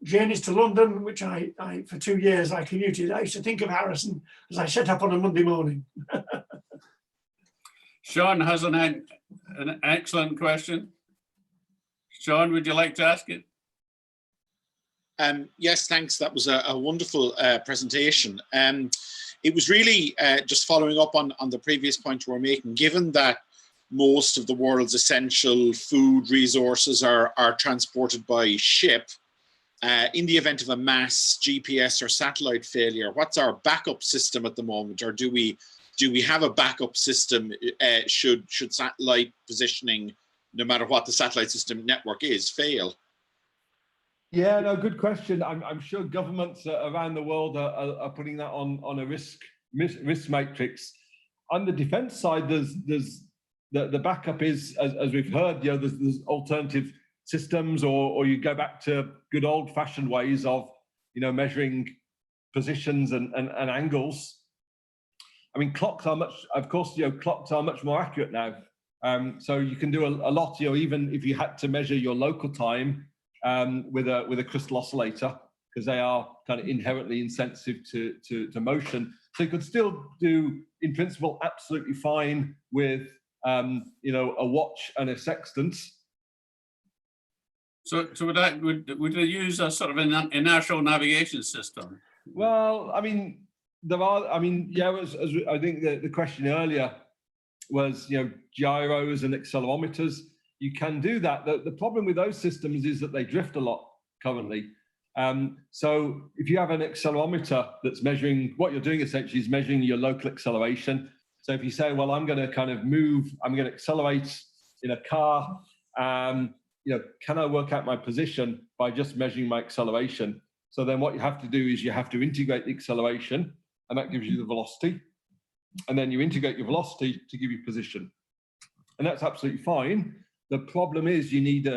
journeys to London, which I for 2 years I commuted, I used to think of Harrison as I set up on a Monday morning. Sean has an excellent question. Sean, would you like to ask it? Yes, thanks. That was a wonderful presentation. It was really just following up on the previous point you were making, given that most of the world's essential food resources are transported by ship. In the event of a mass GPS or satellite failure, what's our backup system at the moment? Or do we have a backup system should satellite positioning, no matter what the satellite system network is, fail? Yeah, no, good question. I'm sure governments around the world are putting that on a risk matrix. On the defence side, there's the backup is, as we've heard, you know, there's alternative systems, or you go back to good old-fashioned ways of, you know, measuring positions and angles. I mean, clocks are much, of course, you know, clocks are much more accurate now. So you can do a lot, you know, even if you had to measure your local time with a crystal oscillator, because they are kind of inherently insensitive to motion. So you could still do, in principle, absolutely fine with, you know, a watch and a sextant. So would they use a sort of an inertial navigation system? Well, I mean, there are, I mean, yeah, as I think the question earlier was, you know, gyros and accelerometers. You can do that. The problem with those systems is that they drift a lot currently. So if you have an accelerometer that's measuring, what you're doing essentially is measuring your local acceleration. So if you say, well, I'm going to kind of move, I'm going to accelerate in a car, you know, can I work out my position by just measuring my acceleration? So then what you have to do is you have to integrate the acceleration, and that gives you the velocity. And then you integrate your velocity to give you position. And that's absolutely fine. The problem is you need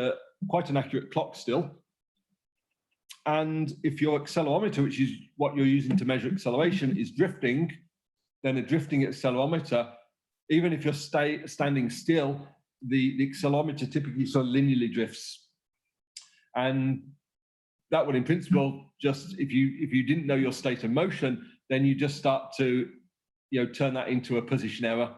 quite an accurate clock still. And if your accelerometer, which is what you're using to measure acceleration, is drifting, then a drifting accelerometer, even if you're standing still, the accelerometer typically sort of linearly drifts. And that would, in principle, just if you didn't know your state of motion, then you just start to, you know, turn that into a position error.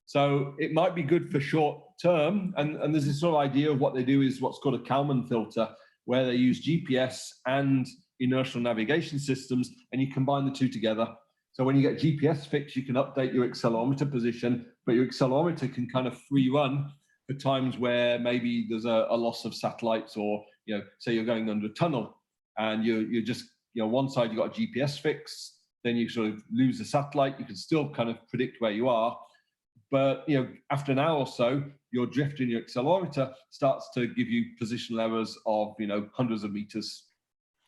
So it might be good for short term, and there's this sort of idea of what they do is what's called a Kalman filter, where they use GPS and inertial navigation systems, and you combine the two together. So when you get GPS fixed, you can update your accelerometer position, but your accelerometer can kind of free run for times where maybe there's a loss of satellites, or, you know, say you're going under a tunnel and you're just, you know, one side you got a GPS fix, then you sort of lose the satellite. You can still kind of predict where you are, but, you know, after an hour or so, your drift in your accelerometer starts to give you positional errors of, you know, hundreds of meters.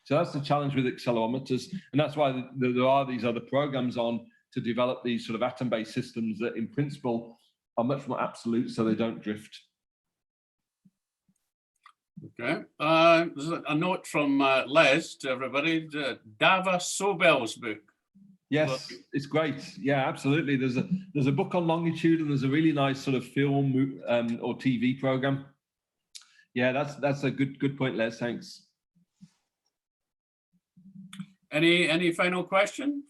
So that's the challenge with accelerometers, and that's why there are these other programs on to develop these sort of atom-based systems that, in principle, are much more absolute, so they don't drift. Okay. There's a note from Les to everybody. Dava Sobel's book. Yes, it's great. Yeah, absolutely. There's a book on longitude, and there's a really nice sort of film or TV program. Yeah, that's a good point, Les. Thanks. Any final question?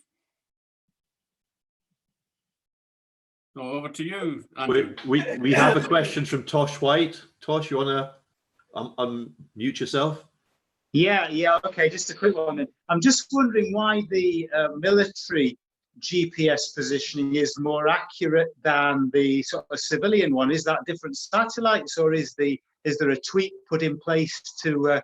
So over to you, Andrew. We have a question from Tosh White. Tosh, you want to unmute yourself? Yeah, okay, just a quick one then. I'm just wondering why the military GPS positioning is more accurate than the sort of civilian one. Is that different satellites, or is there a tweak put in place to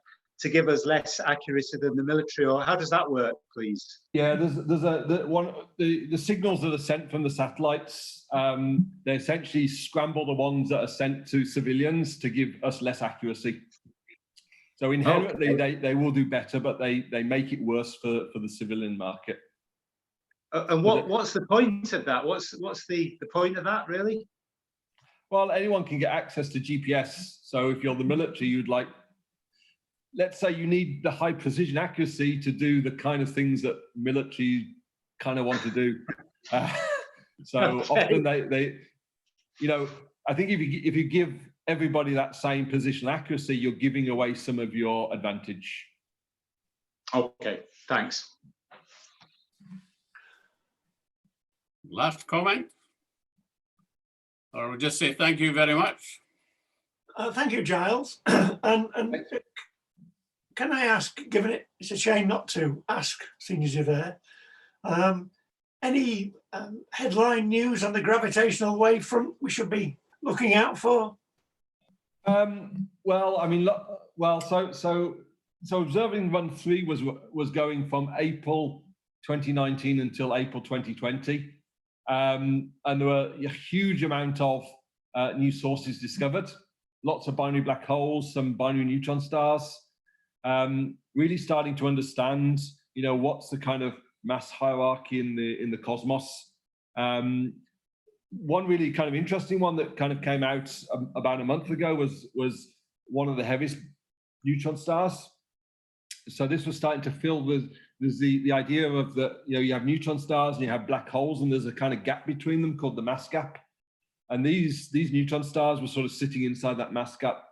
give us less accuracy than the military, or how does that work, please? Yeah, there's the signals that are sent from the satellites. They essentially scramble the ones that are sent to civilians to give us less accuracy. So inherently, they will do better, but they make it worse for the civilian market. And what's the point of that? What's the point of that, really? Well, anyone can get access to GPS. So if you're the military, you'd like, let's say you need the high precision accuracy to do the kind of things that military kind of want to do. So often they, you know, I think if you give everybody that same position accuracy, you're giving away some of your advantage. Okay, thanks. Last comment? Or we'll just say thank you very much. Thank you, Giles. And can I ask, given it's a shame not to ask, seeing as you're there, any headline news on the gravitational wave front we should be looking out for? Well, I mean, so observing run 3 was going from April 2019 until April 2020, and there were a huge amount of new sources discovered, lots of binary black holes, some binary neutron stars. really starting to understand, you know, what's the kind of mass hierarchy in the cosmos. One really kind of interesting one that kind of came out about a month ago was one of the heaviest neutron stars. So this was starting to fill with, there's the idea of the, you know, you have neutron stars and you have black holes, and there's a kind of gap between them called the mass gap. And these neutron stars were sort of sitting inside that mass gap.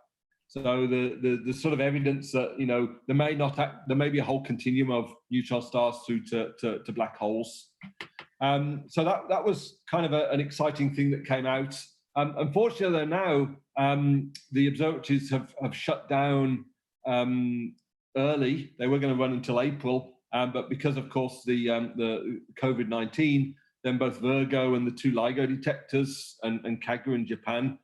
So the sort of evidence that, you know, there may be a whole continuum of neutron stars through to black holes. So that was kind of an exciting thing that came out. Unfortunately, though, now the observatories have shut down early. They were going to run until April, but because, of course, the COVID-19, then both Virgo and the two LIGO detectors and Kaga in Japan,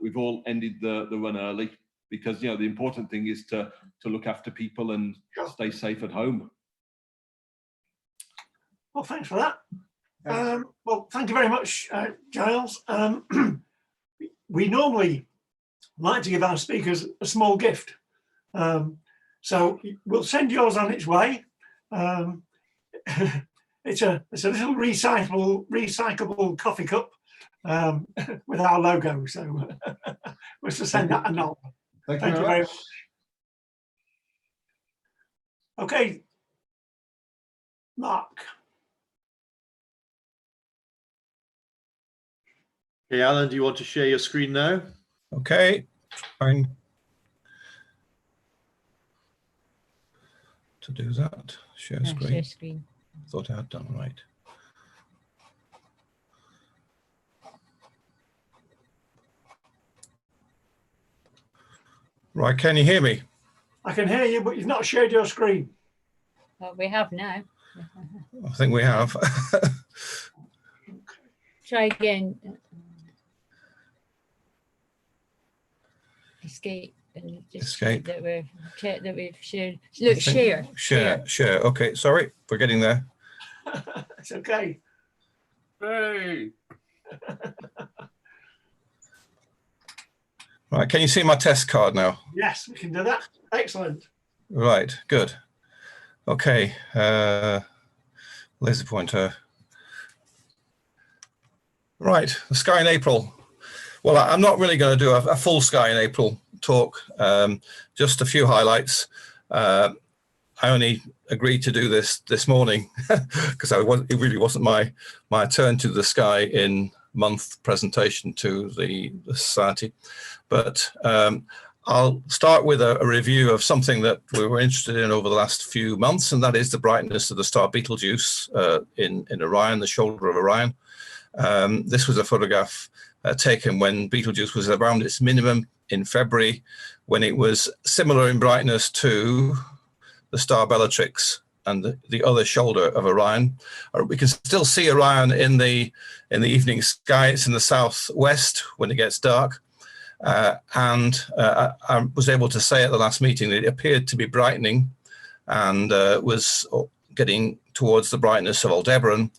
we've all ended the run early, because, you know, the important thing is to look after people and stay safe at home. Well, thanks for that. Well, thank you very much, Giles. We normally like to give our speakers a small gift. So we'll send yours on its way. It's a little recyclable coffee cup with our logo. So we'll just send that along. Thank you very much. Okay, Mark. Okay, Alan, do you want to share your screen now? Okay, fine. To do that, share screen. Share screen. Thought I had done right. Right, can you hear me? I can hear you, but you've not shared your screen. Well, we have now. I think we have. Try again. Escape. And just Escape. Check that we've shared. Look, share. Share. Okay, sorry, we're getting there. It's okay. Hey. Right, can you see my test card now? Yes, we can do that. Excellent. Right, good. Okay, laser pointer. Right, the sky in April. Well, I'm not really going to do a full sky in April talk, just a few highlights. I only agreed to do this morning because it really wasn't my turn to the sky in month presentation to the society. But I'll start with a review of something that we were interested in over the last few months, and that is the brightness of the star Betelgeuse in Orion, the shoulder of Orion. This was a photograph taken when Betelgeuse was around its minimum in February, when it was similar in brightness to the star Bellatrix and the other shoulder of Orion. We can still see Orion in the evening sky. It's in the southwest when it gets dark. And I was able to say at the last meeting that it appeared to be brightening and was getting towards the brightness of Aldebaran,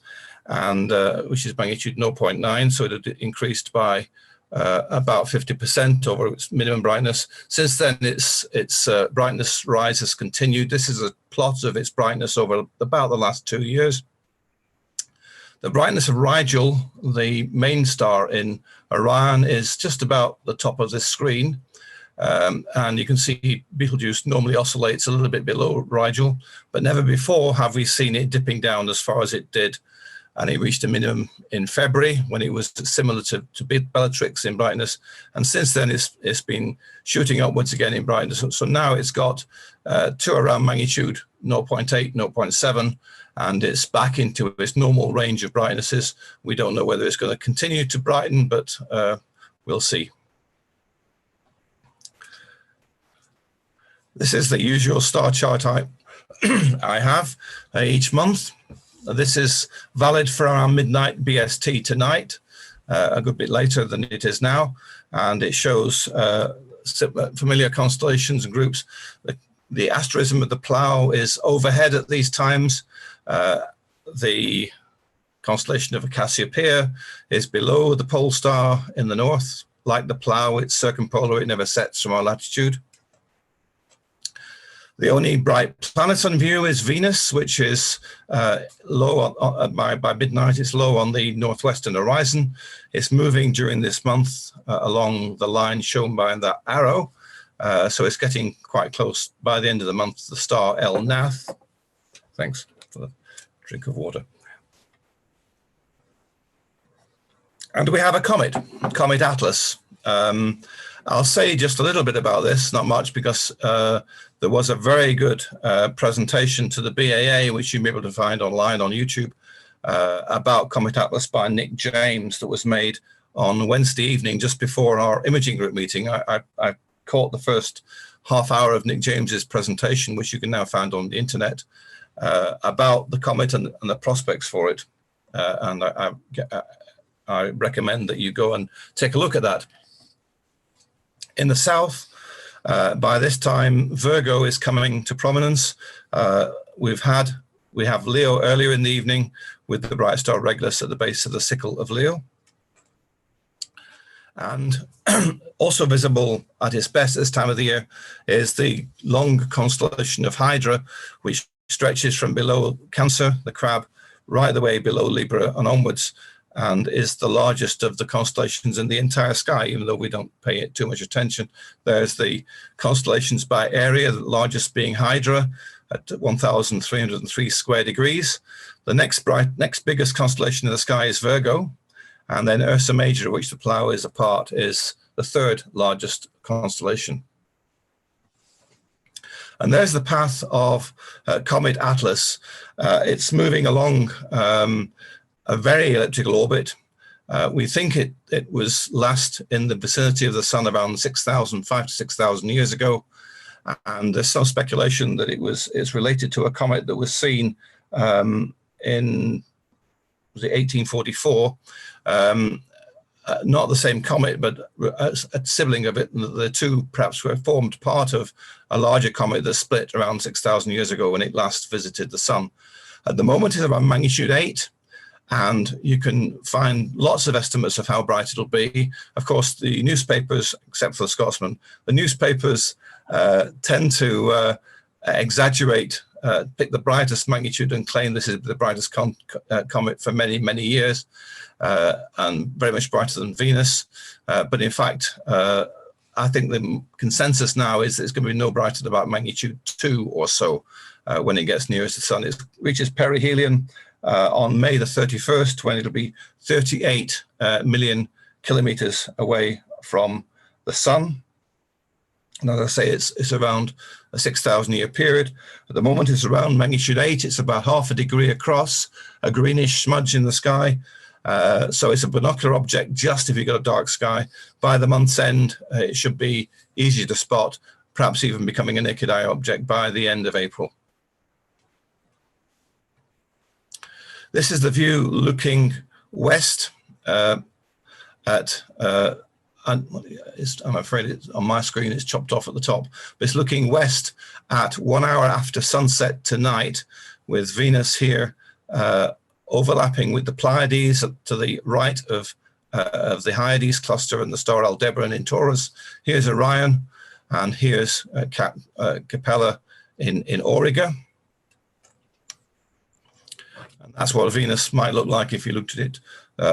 and which is magnitude 0.9, so it had increased by about 50% over its minimum brightness. Since then, its brightness rise has continued. This is a plot of its brightness over about the last 2 years. The brightness of Rigel, the main star in Orion, is just about the top of this screen. And you can see Betelgeuse normally oscillates a little bit below Rigel, but never before have we seen it dipping down as far as it did. And it reached a minimum in February when it was similar to Bellatrix in brightness. And since then, it's been shooting upwards again in brightness. So now it's got to around magnitude 0.8, 0.7, and it's back into its normal range of brightnesses. We don't know whether it's going to continue to brighten, but we'll see. This is the usual star chart I have each month. This is valid for around midnight BST tonight, a good bit later than it is now, and it shows familiar constellations and groups. The asterism of the Plough is overhead at these times. The constellation of Cassiopeia is below the pole star in the north. Like the Plough, it's circumpolar, it never sets from our latitude. The only bright planet on view is Venus, which is low by midnight. It's low on the northwestern horizon. It's moving during this month along the line shown by that arrow. So it's getting quite close by the end of the month to the star El Nath. Thanks for the drink of water. And we have a comet, Comet Atlas. I'll say just a little bit about this, not much, because there was a very good presentation to the BAA, which you'll be able to find online on YouTube, about Comet Atlas by Nick James, that was made on Wednesday evening, just before our imaging group meeting. I caught the first half hour of Nick James's presentation, which you can now find on the internet, about the comet and the prospects for it. And I recommend that you go and take a look at that. In the south, by this time, Virgo is coming to prominence. We have Leo earlier in the evening with the bright star Regulus at the base of the sickle of Leo. And also visible at its best this time of the year is the long constellation of Hydra, which stretches from below Cancer, the crab, right the way below Libra and onwards, and is the largest of the constellations in the entire sky, even though we don't pay it too much attention. There's the constellations by area, the largest being Hydra at 1,303 square degrees. The next biggest constellation in the sky is Virgo, and then Ursa Major, which the Plough is a part, is the third largest constellation. And there's the path of Comet Atlas. It's moving along a very elliptical orbit. We think it was last in the vicinity of the sun around 5 to 6,000 years ago. And there's some speculation that it's related to a comet that was seen in 1844. Not the same comet, but a sibling of it. The two perhaps were formed part of a larger comet that split around 6,000 years ago when it last visited the sun. At the moment, it's around magnitude 8. And you can find lots of estimates of how bright it'll be. Of course, the newspapers, except for the Scotsman, the newspapers tend to exaggerate, pick the brightest magnitude and claim this is the brightest comet for many, many years, and very much brighter than Venus. But in fact, I think the consensus now is that it's going to be no brighter than about magnitude 2 or so when it gets nearest the sun. It reaches perihelion on May the 31st, when it'll be 38 million kilometers away from the sun. And as I say, it's around a 6,000 year period. At the moment, it's around magnitude 8. It's about half a degree across, a greenish smudge in the sky. So it's a binocular object just if you've got a dark sky. By the month's end, it should be easy to spot, perhaps even becoming a naked eye object by the end of April. This is the view looking west at, I'm afraid it's, on my screen it's chopped off at the top, but it's looking west at 1 hour after sunset tonight, with Venus here overlapping with the Pleiades to the right of the Hyades cluster and the star Aldebaran in Taurus. Here's Orion, and here's Capella in Auriga. And that's what Venus might look like if you looked at it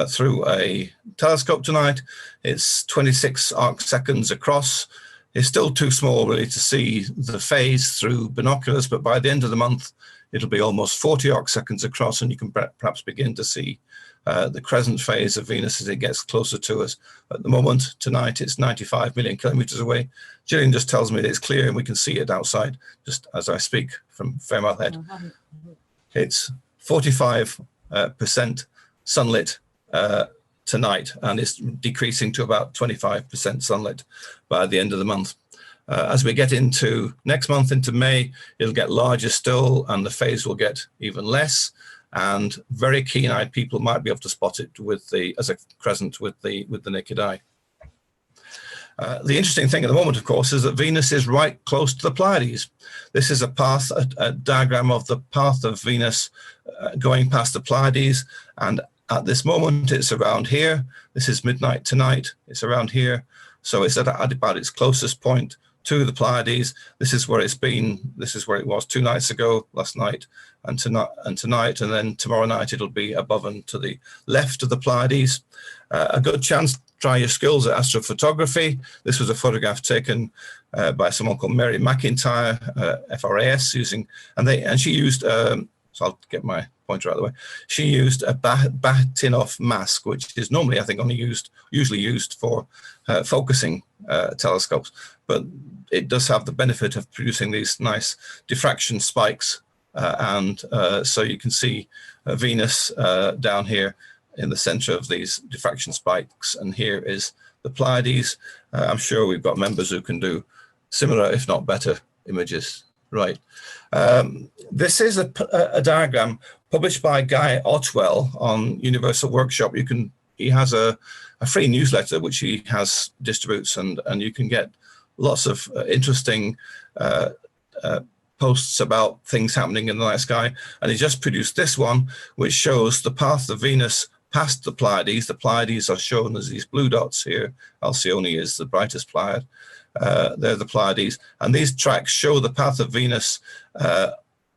through a telescope tonight. It's 26 arc seconds across. It's still too small really to see the phase through binoculars, but by the end of the month, it'll be almost 40 arc seconds across, and you can perhaps begin to see the crescent phase of Venus as it gets closer to us. At the moment, tonight, it's 95 million kilometers away. Gillian just tells me that it's clear and we can see it outside, just as I speak from Fairmouth Head. It's 45% sunlit tonight, and it's decreasing to about 25% sunlit by the end of the month. As we get into next month, into May, it'll get larger still, and the phase will get even less. And very keen-eyed people might be able to spot it with as a crescent with the naked eye. The interesting thing at the moment, of course, is that Venus is right close to the Pleiades. This is a diagram of the path of Venus going past the Pleiades, and at this moment it's around here. This is midnight tonight. It's around here, so it's at about its closest point to the Pleiades. This is where it's been. This is where it was 2 nights ago, last night, and tonight, and then tomorrow night it'll be above and to the left of the Pleiades. A good chance to try your skills at astrophotography. This was a photograph taken by someone called Mary McIntyre, FRAS, and she used. So I'll get my pointer out of the way. She used a Bahtinov mask, which is normally, I think, usually used for focusing telescopes, but it does have the benefit of producing these nice diffraction spikes, and so you can see Venus down here in the center of these diffraction spikes, and here is the Pleiades. I'm sure we've got members who can do similar, if not better, images. Right. This is a diagram published by Guy Otwell on Universal Workshop. He has a free newsletter which he distributes, and you can get lots of interesting posts about things happening in the night sky. And he just produced this one, which shows the path of Venus past the Pleiades. The Pleiades are shown as these blue dots here. Alcyone is the brightest Pleiad. They're the Pleiades, and these tracks show the path of Venus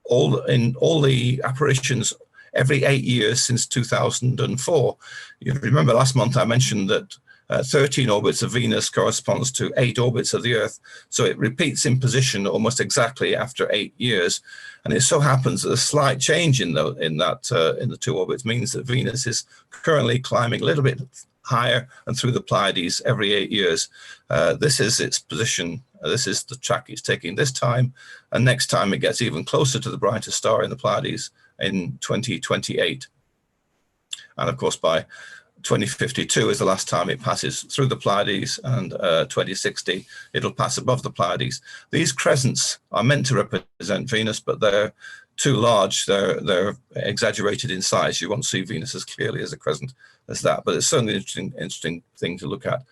all the apparitions every 8 years since 2004. You remember last month I mentioned that 13 orbits of Venus corresponds to 8 orbits of the Earth, so it repeats in position almost exactly after 8 years. And it so happens that a slight change in the 2 orbits means that Venus is currently climbing a little bit higher and through the Pleiades every 8 years. This is its position. This is the track it's taking this time, and next time it gets even closer to the brightest star in the Pleiades in 2028. And of course, by 2052 is the last time it passes through the Pleiades, and 2060 it'll pass above the Pleiades. These crescents are meant to represent Venus, but they're too large. They're exaggerated in size. You won't see Venus as clearly as a crescent as that, but it's certainly an interesting thing to look at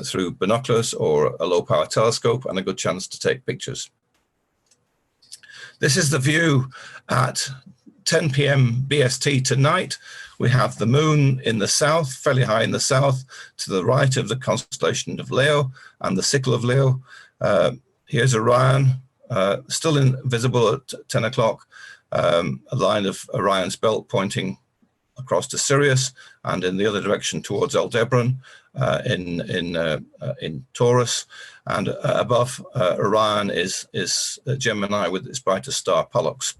through binoculars or a low power telescope, and a good chance to take pictures. This is the view at 10 p.m. BST tonight. We have the moon in the south, fairly high in the south, to the right of the constellation of Leo and the sickle of Leo. Here's Orion, still visible at 10 o'clock, a line of Orion's belt pointing across to Sirius and in the other direction towards Aldebaran in Taurus. And above Orion is Gemini with its brightest star, Pollux.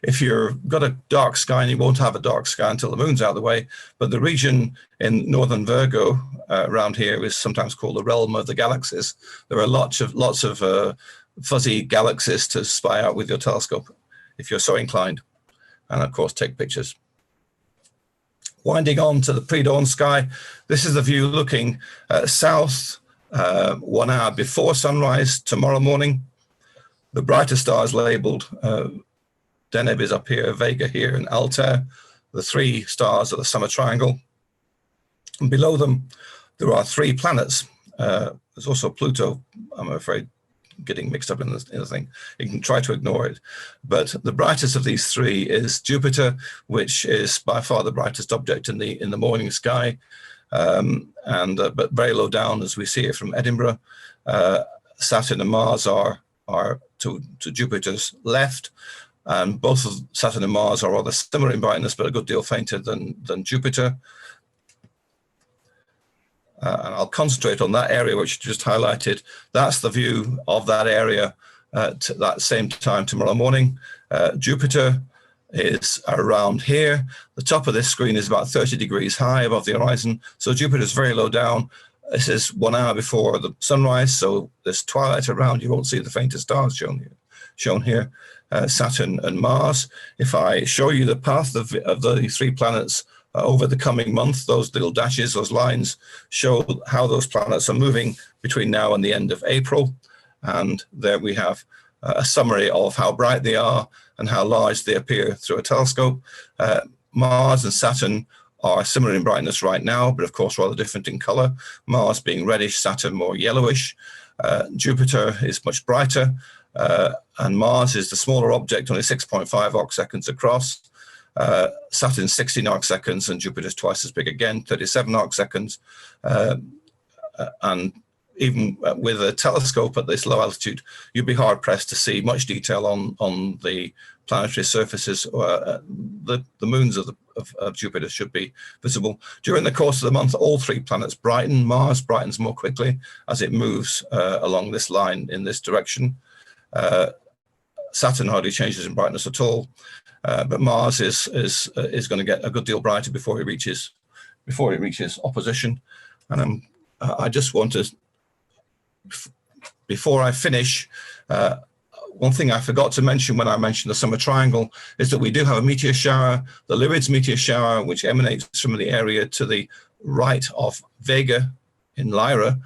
If you've got a dark sky, and you won't have a dark sky until the moon's out of the way, but the region in northern Virgo around here is sometimes called the realm of the galaxies. There are lots of fuzzy galaxies to spy out with your telescope if you're so inclined, and of course take pictures. Winding on to the pre-dawn sky, this is the view looking south 1 hour before sunrise tomorrow morning. The brightest stars labeled Deneb is up here, Vega here, and Altair. The 3 stars are the summer triangle. And below them, there are 3 planets. There's also Pluto, I'm afraid, getting mixed up in the thing. You can try to ignore it. But the brightest of these 3 is Jupiter, which is by far the brightest object in the morning sky, but very low down as we see it from Edinburgh. Saturn and Mars are to Jupiter's left. And both of Saturn and Mars are rather similar in brightness, but a good deal fainter than Jupiter. And I'll concentrate on that area which you just highlighted. That's the view of that area at that same time tomorrow morning. Jupiter is around here. The top of this screen is about 30 degrees high above the horizon. So Jupiter is very low down. This is 1 hour before the sunrise, so there's twilight around. You won't see the faintest stars shown here. Saturn and Mars. If I show you the path of the 3 planets over the coming month, those little dashes, those lines, show how those planets are moving between now and the end of April. And there we have a summary of how bright they are and how large they appear through a telescope. Mars and Saturn are similar in brightness right now, but of course rather different in color. Mars being reddish, Saturn more yellowish. Jupiter is much brighter. And Mars is the smaller object, only 6.5 arcseconds across. Saturn's 16 arcseconds, and Jupiter's twice as big again, 37 arcseconds. And even with a telescope at this low altitude, you'd be hard pressed to see much detail on the planetary surfaces. The moons of Jupiter should be visible. During the course of the month, all 3 planets brighten. Mars brightens more quickly as it moves along this line in this direction. Saturn hardly changes in brightness at all, but Mars is going to get a good deal brighter before it reaches opposition. And I just want to, before I finish, one thing I forgot to mention when I mentioned the summer triangle is that we do have a meteor shower, the Lyrids meteor shower, which emanates from the area to the right of Vega in Lyra.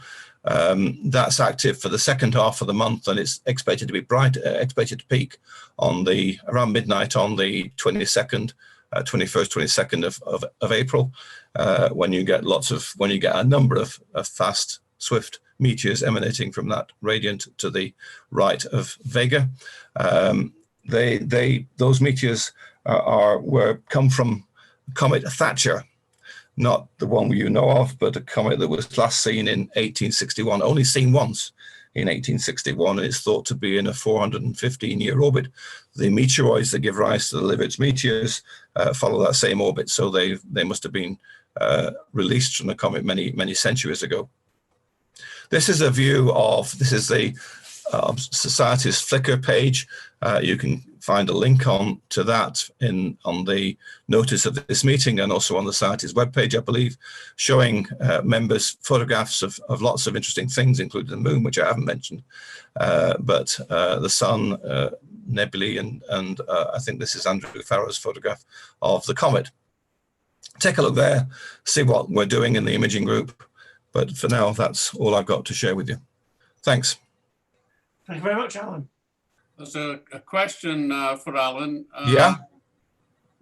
That's active for the second half of the month, and it's expected to be expected to peak on around midnight on the 21st, 22nd of April, when you get a number of fast, swift meteors emanating from that radiant to the right of Vega. Those meteors come from comet Thatcher, not the one you know of, but a comet that was last seen in 1861, only seen once in 1861, and it's thought to be in a 415-year orbit. The meteoroids that give rise to the Lyrids meteors follow that same orbit, so they must have been released from the comet many centuries ago. This is a view of, this is the Society's Flickr page. You can find a link to that on the notice of this meeting, and also on the Society's webpage, I believe, showing members photographs of lots of interesting things, including the moon, which I haven't mentioned, but the sun, nebulae, and I think this is Andrew Farrow's photograph of the comet. Take a look there, see what we're doing in the imaging group. But for now, that's all I've got to share with you. Thanks. Thank you very much, Alan. There's a question for Alan. Yeah.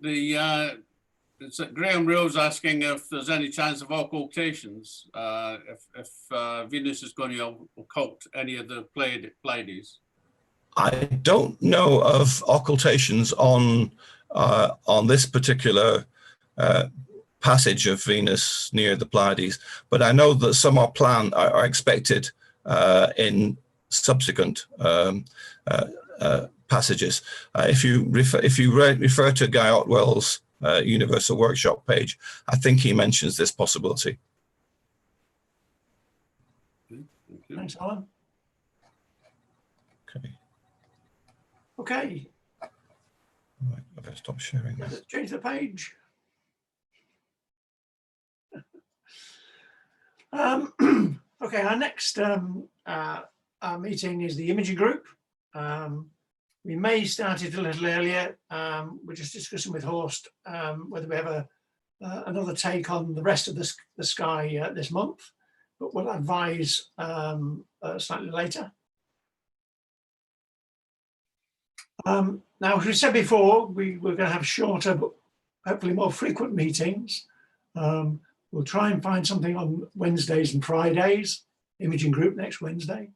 It's Graham Rose asking if there's any chance of occultations, if Venus is going to occult any of the Pleiades. I don't know of occultations on this particular passage of Venus near the Pleiades, but I know that some are expected in subsequent passages. If you refer to Guy Otwell's Universal Workshop page, I think he mentions this possibility. Thanks, Alan. Okay. Okay. Right, I better stop sharing this. Let's change the page. Okay, our next our meeting is the imaging group. We may start it a little earlier. We're just discussing with Horst whether we have another take on the rest of the sky this month, but we'll advise slightly later. Now, as we said before, we're going to have shorter but hopefully more frequent meetings. We'll try and find something on Wednesdays and Fridays, imaging group next Wednesday.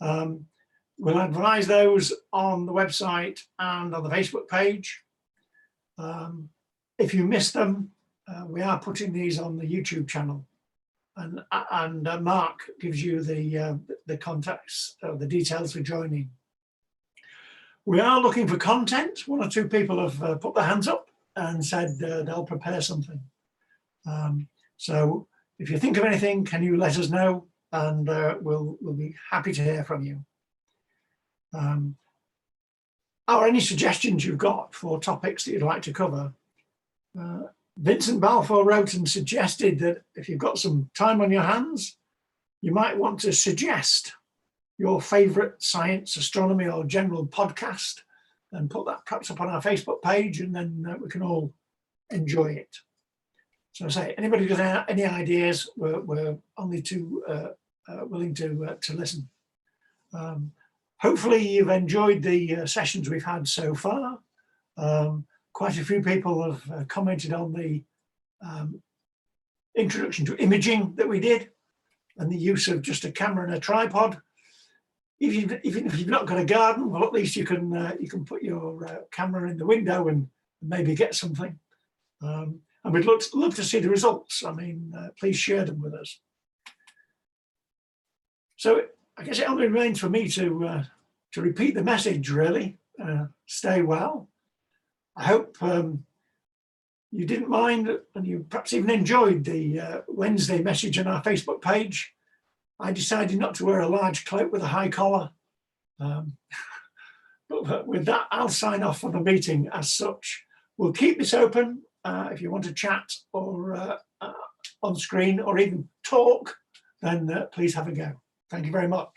We'll advise those on the website and on the Facebook page. If you missed them, we are putting these on the YouTube channel, and Mark gives you the contacts, the details for joining. We are looking for content. 1 or 2 people have put their hands up and said they'll prepare something. So if you think of anything, can you let us know, and we'll be happy to hear from you. Or any suggestions you've got for topics that you'd like to cover. Vincent Balfour wrote and suggested that if you've got some time on your hands, you might want to suggest your favourite science, astronomy or general podcast and put that perhaps up on our Facebook page, and then we can all enjoy it. So say, anybody with any ideas, we're only too willing to listen. Hopefully you've enjoyed the sessions we've had so far. Quite a few people have commented on the introduction to imaging that we did, and the use of just a camera and a tripod. Even if you've not got a garden, well, at least you can put your camera in the window and maybe get something. And we'd love to see the results. I mean, please share them with us. So I guess it only remains for me to repeat the message, really. Stay well. I hope you didn't mind and you perhaps even enjoyed the Wednesday message on our Facebook page. I decided not to wear a large cloak with a high collar. But with that, I'll sign off for the meeting as such. We'll keep this open if you want to chat or on screen or even talk, then please have a go. Thank you very much.